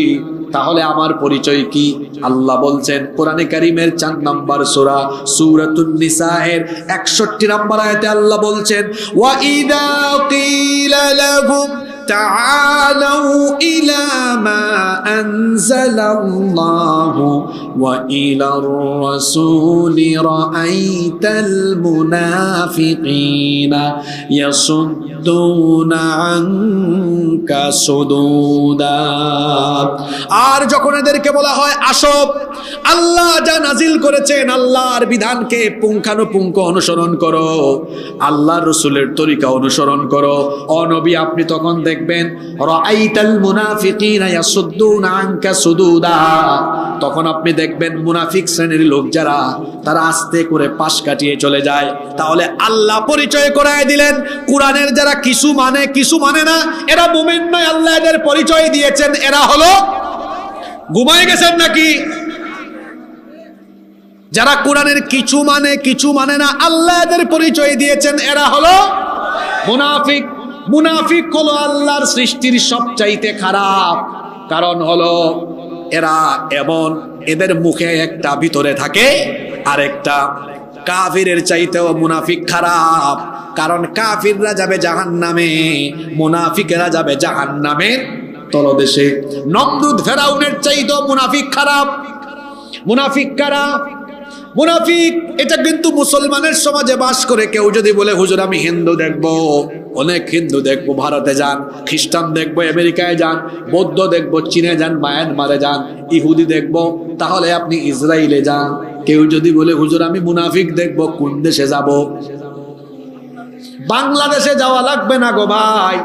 তাহলে আমার পরিচয় কি? আল্লাহ বলছেন কোরআনে কারীমের 4 নম্বর সূরা সূরাতুন নিসা এর 61 নম্বর আয়াতে আল্লাহ বলছেন, ওয়া ইযা কিলা লাহুম তাআলাউ ইলা মা আনজালাল্লাহু ওয়া ইলার রাসূলি রাআইতাল মুনাফিকিনা ইয়াসুদ্দুনা আনকা সুদুদা। আর যখন এদেরকে বলা হয় আসো, আল্লাহ যা নাজিল করেছেন আল্লাহর বিধানকে পুঙ্খানুপুঙ্খ অনুসরণ করো, আল্লাহর রাসূলের তরিকা অনুসরণ করো, ও নবী আপনি তখন দেখবেন রাআইতাল মুনাফিকিনা ইয়াসুদ্দুনা আনকা সুদুদা, তখন আপনি দেখবেন মুনাফিক শ্রেণীর লোক যারা, তারা আস্তে করে পাশ কাটিয়ে চলে যায়। তাহলে আল্লাহ পরিচয় করায় দিলেন কোরআনের যারা কিছু মানে না, এরা মুমিন নয়। আল্লাহ এদের পরিচয় দিয়েছেন এরা হলো, ঘুমায় গেছেন নাকি? যারা কোরআনের কিছু মানে না, আল্লাহ এদের পরিচয় দিয়েছেন এরা হলো মুনাফিক। মুনাফিক হলো আল্লাহর সৃষ্টির সবচাইতে খারাপ। কারণ হলো এরা এমন, এদের মুখে একটা ভিতরে থাকে আরেকটা। কাফিরের চাইতেও মুনাফিক খারাপ, কারণ কাফিররা যাবে জাহান্নামে, মুনাফিকেরা যাবে জাহান্নামের তলদেশে। নমরুদ ফেরাউনের চাইতেও মুনাফিক খারাপ। মুনাফিক কারা? মুনাফিক এটা কিন্তু মুসলমানের সমাজে বাস করে কেউ যদি বলে হুজুর আমি হিন্দু দেখবো, অনেক হিন্দু দেখবো ভারতে যান, খ্রিস্টান দেখবো আমেরিকায় যান, বৌদ্ধ দেখবো চীনে যান, মায়ানমারে যান, ইহুদি দেখবো, তাহলে আপনি ইসরায়েলে যান। কেউ যদি বলে হুজুর আমি মুনাফিক দেখবো, কোন দেশে যাব? বাংলাদেশে যাওয়া লাগবে না গো ভাই,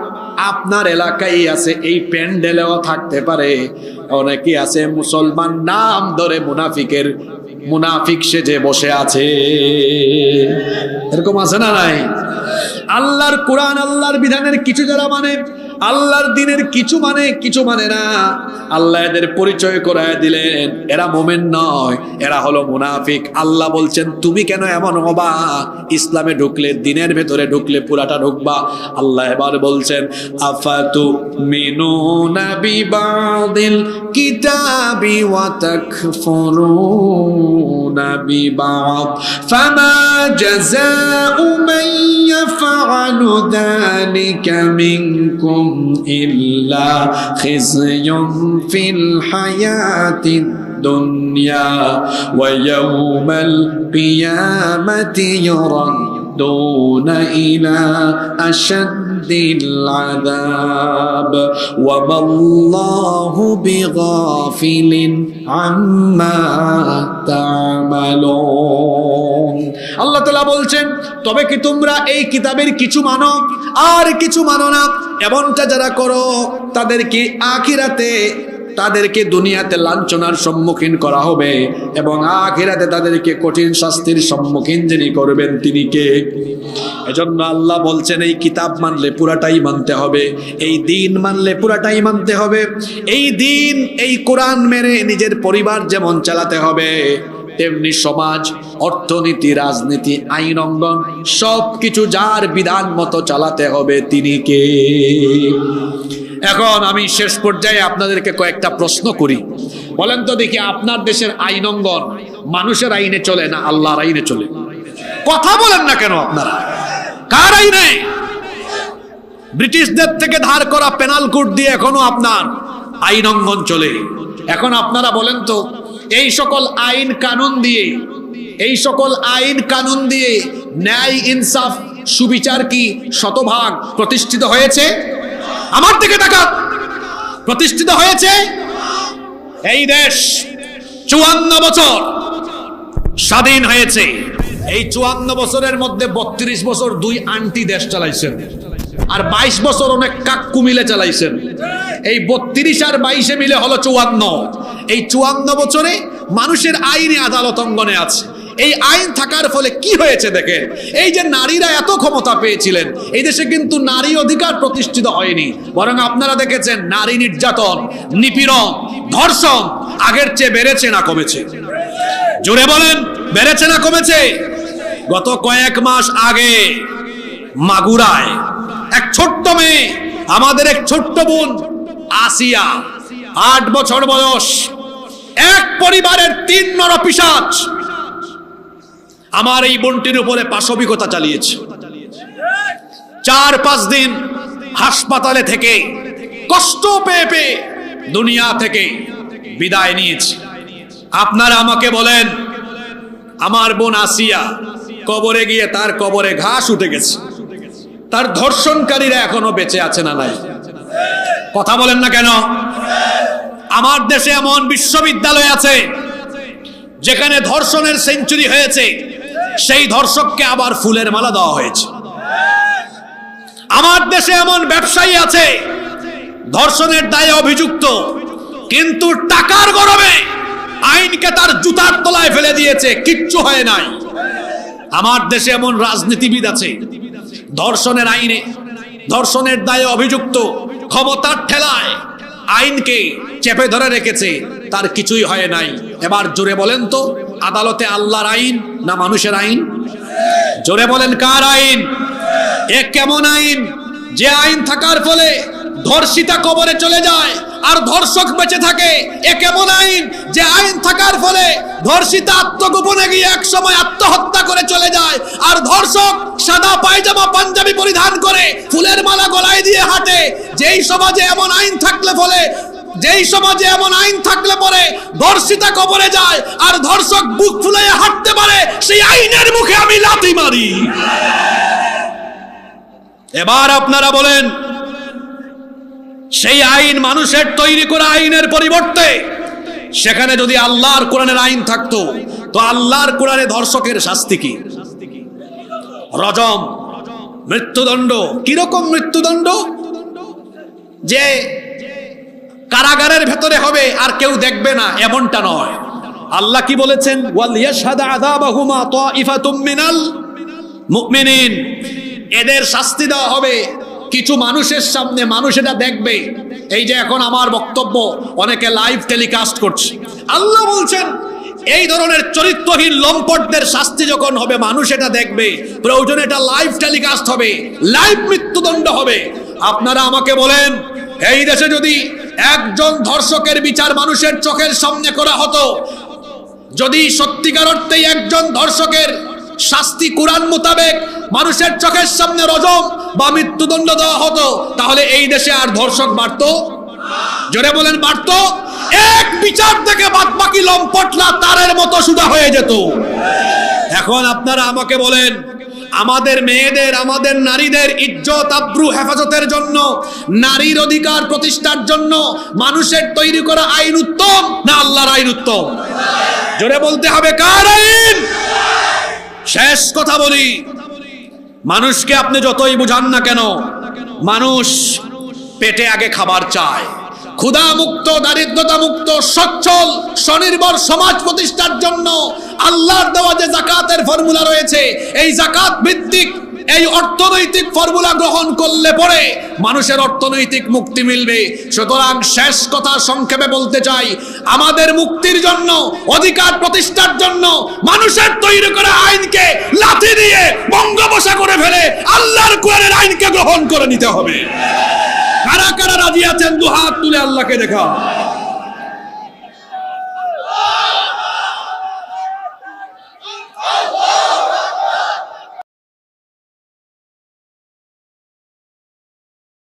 আপনার এলাকায় আছে, এই প্যান্ডেলেও থাকতে পারে। অনেকেই আছে মুসলমান নাম ধরে মুনাফিক সেজে বসে আছে, এরকম আছে না নাই? আল্লাহর কোরআন আল্লাহর বিধানের কিছু যারা মানে, আল্লাহর দিনের কিছু মানে না, আল্লাহ এদের পরিচয় করায় দিলেন এরা মুমিন নয়, এরা হলো মুনাফিক। আল্লাহ বলছেন তুমি কেন এমন হবা? ইসলামে ঢুকলে, দিনের ভেতরে ঢুকলে পুরাটা ঢুকবা। আল্লাহ এবার বলছেন আফাতু মিনুনা বিবাদিল কিতাবি ওয়া তাকফুরুনা বিবাদ ফামা জাযাউ মান ইয়াফআলু যালিকা মিনকুম ইল্লা খিজয়ুন ফিল হায়াতিদ দুনিয়া ওয়া ইয়াউমাল কিয়ামাতি ইউরাদ্দুনা ইলা আশাদ্দিল আযাব ওয়া মাল্লাহু বিগাফিলিন আম্মা তা'মালুন। আল্লাহ তাআলা বলছেন তবে কি তোমরা এই কিতাবের কিছু মানো আর কিছু মানো না? এমনটা যারা করো তাদেরকে আখিরাতে, তাদেরকে দুনিয়াতে লাঞ্ছনার সম্মুখীন করা হবে এবং আখিরাতে তাদেরকে কঠিন শাস্তির সম্মুখীন যিনি করবেন তিনি কে? এজন্য আল্লাহ বলছেন এই কিতাব মানলে পুরাটাই মানতে হবে, এই দিন মানলে পুরাটাই মানতে হবে। এই দিন, এই কোরআন মেনে নিজের পরিবার যেমন চালাতে হবে, তেমনি সমাজ, অর্থনীতি, রাজনীতি, আইন অঙ্গন সবকিছু যার বিধান মতো চালাতে হবে তিনি কে? এখন আমি শেষ পর্যায়ে আপনাদেরকে কয়েকটা প্রশ্ন করি। বলেন তো দেখি, আপনার দেশের আইন অঙ্গন মানুষের আইনে চলে না আল্লাহর আইনে চলে? কথা বলেন না কেন আপনারা? কার আইনে? ব্রিটিশদের থেকে ধার করা পেনাল কোড দিয়ে এখনো আপনার আইন অঙ্গন চলে। এখন আপনারা বলেন তো, এই সকল আইন কানুন দিয়ে ন্যায়, ইনসাফ, সুবিচার কি শতভাগ প্রতিষ্ঠিত হয়েছে? আমার দিকে তাকান, প্রতিষ্ঠিত হয়েছে? এই দেশ 54 বছর স্বাধীন হয়েছে। এই 54 বছরের মধ্যে 32 বছর দুই আন্টি দেশ চালাইছেন, আর 22 বছর অনেক কাক্কু মিলে চালাইছেন। এই 32 আর 22 মিলে হলো 54। এই 54 বছরে মানুষের আইনি আদালত অঙ্গনে আছে। এই আইন থাকার ফলে কি হয়েছে দেখেন, এই যে নারীরা এত ক্ষমতা পেয়েছিলেন, এই দেশে কিন্তু নারী অধিকার প্রতিষ্ঠিত হয়নি, বরং আপনারা দেখেছেন নারী নির্যাতন, নিপীড়ন, ধর্ষণ আগের চেয়ে বেড়েছে না কমেছে? জোরে বলেন, বেড়েছে না কমেছে? গত কয়েক মাস আগে মাগুরায় এক ছোট্ট মেয়ে, আমাদের এক ছোট্ট বোন আসিয়া, 8 বছর বয়স, এক পরিবারের 3 নরপিশাচ আমার এই বোনটির উপরে পাশবিকতা চালিয়েছে। 4-5 দিন হাসপাতালে থেকে কষ্ট পেয়ে পেয়ে দুনিয়া থেকে বিদায় নিয়েছি। আপনারা আমাকে বলেন, আমার বোন আসিয়া কবরে গিয়ে তার কবরে ঘাস উঠে গেছে, তার ধর্ষণকারীরা এখনো বেঁচে আছে না নাই? কথা বলেন না কেন? আমার দেশে এমন বিশ্ববিদ্যালয় আছে যেখানে ধর্ষণের সেঞ্চুরি হয়েছে, সেই ধর্ষককে আবার ফুলের মালা দেওয়া হয়েছে। আমার দেশে এমন ব্যবসায়ী আছে ধর্ষণের দায়ে অভিযুক্ত, কিন্তু টাকার গরমে আইনকে তার জুতার তলায় ফেলে দিয়েছে, কিচ্ছু হয় নাই। আমার দেশে এমন রাজনীতিবিদ আছে ধর্ষণের আইনে, ধর্ষণের দায়ে অভিযুক্ত, ক্ষমতার ঠেলায় আইনকে চেপে ধরে রেখেছে, তার কিছুই হয় নাই। এবার জোরে বলেন তো, আদালতে আল্লাহর আইন না মানুষের আইন? জোরে বলেন, কার আইন? এ কেমন আইন যে আইন থাকার ফলে ধর্ষিতা কবরে চলে যায় আর ধর্ষক বেঁচে থাকে? এ কেমন আইন যে আইন থাকার ফলে ধর্ষিতা আত্মগোপনে গিয়ে এক সময় আত্মহত্যা করে চলে যায় আর ধর্ষক সাদা পায়জামা পাঞ্জাবি পরিধান করে ফুলের মালা গলায় দিয়ে হাঁটে? যেই সমাজে এমন আইন থাকলে পরে ধর্ষিতা কবরে যায় আর ধর্ষক বুক ফুলাইয়া হাঁটতে পারে, সেই আইনের মুখে আমি লাথি মারি। এবার আপনারা বলেন, সেই আইন মানুষের তৈরি করা আইনের পরিবর্তে সেখানে যদি আল্লাহর কোরআনের আইন থাকতো, তো আল্লাহর কোরআনে ধর্ষকের শাস্তি কি? রজম, মৃত্যুদণ্ড। কিরকম মৃত্যুদণ্ড? যে কারাগারের ভেতরে হবে আর কেউ দেখবে না, এমনটা নয়। আল্লাহ কি বলেছেন? ওয়াল ইয়াশহাদু আযাবাহুমা তাইফাতুম মিনাল মুমিনিন। এদের শাস্তি দেওয়া হবে কিছু মানুষের সামনে, মানুষ এটা দেখবে। এই যে এখন আমার বক্তব্য অনেকে লাইভ টেলিকাস্ট করছে, আল্লাহ বলছেন এই ধরনের চরিত্রহীন লম্পটদের শাস্তি যখন হবে মানুষ এটা দেখবে, প্রয়োজনে এটা লাইভ টেলিকাস্ট হবে, লাইভ মৃত্যুদণ্ড হবে। আপনারা আমাকে বলেন, এই দেশে যদি একজন ধর্ষকের বিচার মানুষের চোখের সামনে করা হতো, যদি সত্যিকার অর্থেই একজন ধর্ষকের শাস্তি কোরআন মোতাবেক মানুষের চোখের সামনে রজম বা মৃত্যুদণ্ড দেওয়া হতো, তাহলে এই দেশে আর ধর্ষক বাড়তো? জোরে বলেন, বাড়তো? এক বিচার থেকে বাদ বাকি লম্পটলা তারের মতো সুদা হয়ে যেত। এখন আপনারা আমাকে বলেন, আমাদের মেয়েদের, আমাদের নারীদের ইজ্জত আব্রু হেফাজতের জন্য, নারীর অধিকার প্রতিষ্ঠার জন্য মানুষের তৈরি করা আইন উত্তম না আল্লাহর আইন উত্তম? জোরে বলতে হবে, কার আইন? শেষ কথা বলি, মানুষকে আপনি যতই বুঝান না কেন, মানুষ পেটে আগে খাবার চায়। ক্ষুধা মুক্ত, দারিদ্রতা মুক্ত, সচ্ছল স্বনির্ভর সমাজ প্রতিষ্ঠার জন্য আল্লাহর দেওয়া যে যাকাতের ফর্মুলা রয়েছে, এই যাকাত ভিত্তিক এই অর্থনৈতিক ফর্মুলা গ্রহণ করলে পরে মানুষের অর্থনৈতিক মুক্তি মিলবে। সুতরাং শেষ কথা সংক্ষেপে বলতে চাই, আমাদের মুক্তির জন্য, অধিকার প্রতিষ্ঠার জন্য মানুষের তৈরি করা আইনকে লাথি দিয়ে বঙ্গোপসাগরে ফেলে আল্লাহর কোরআনের আইনকে গ্রহণ করে নিতে হবে। কারা কারা রাজি আছেন দুহাত তুলে আল্লাহকে দেখা?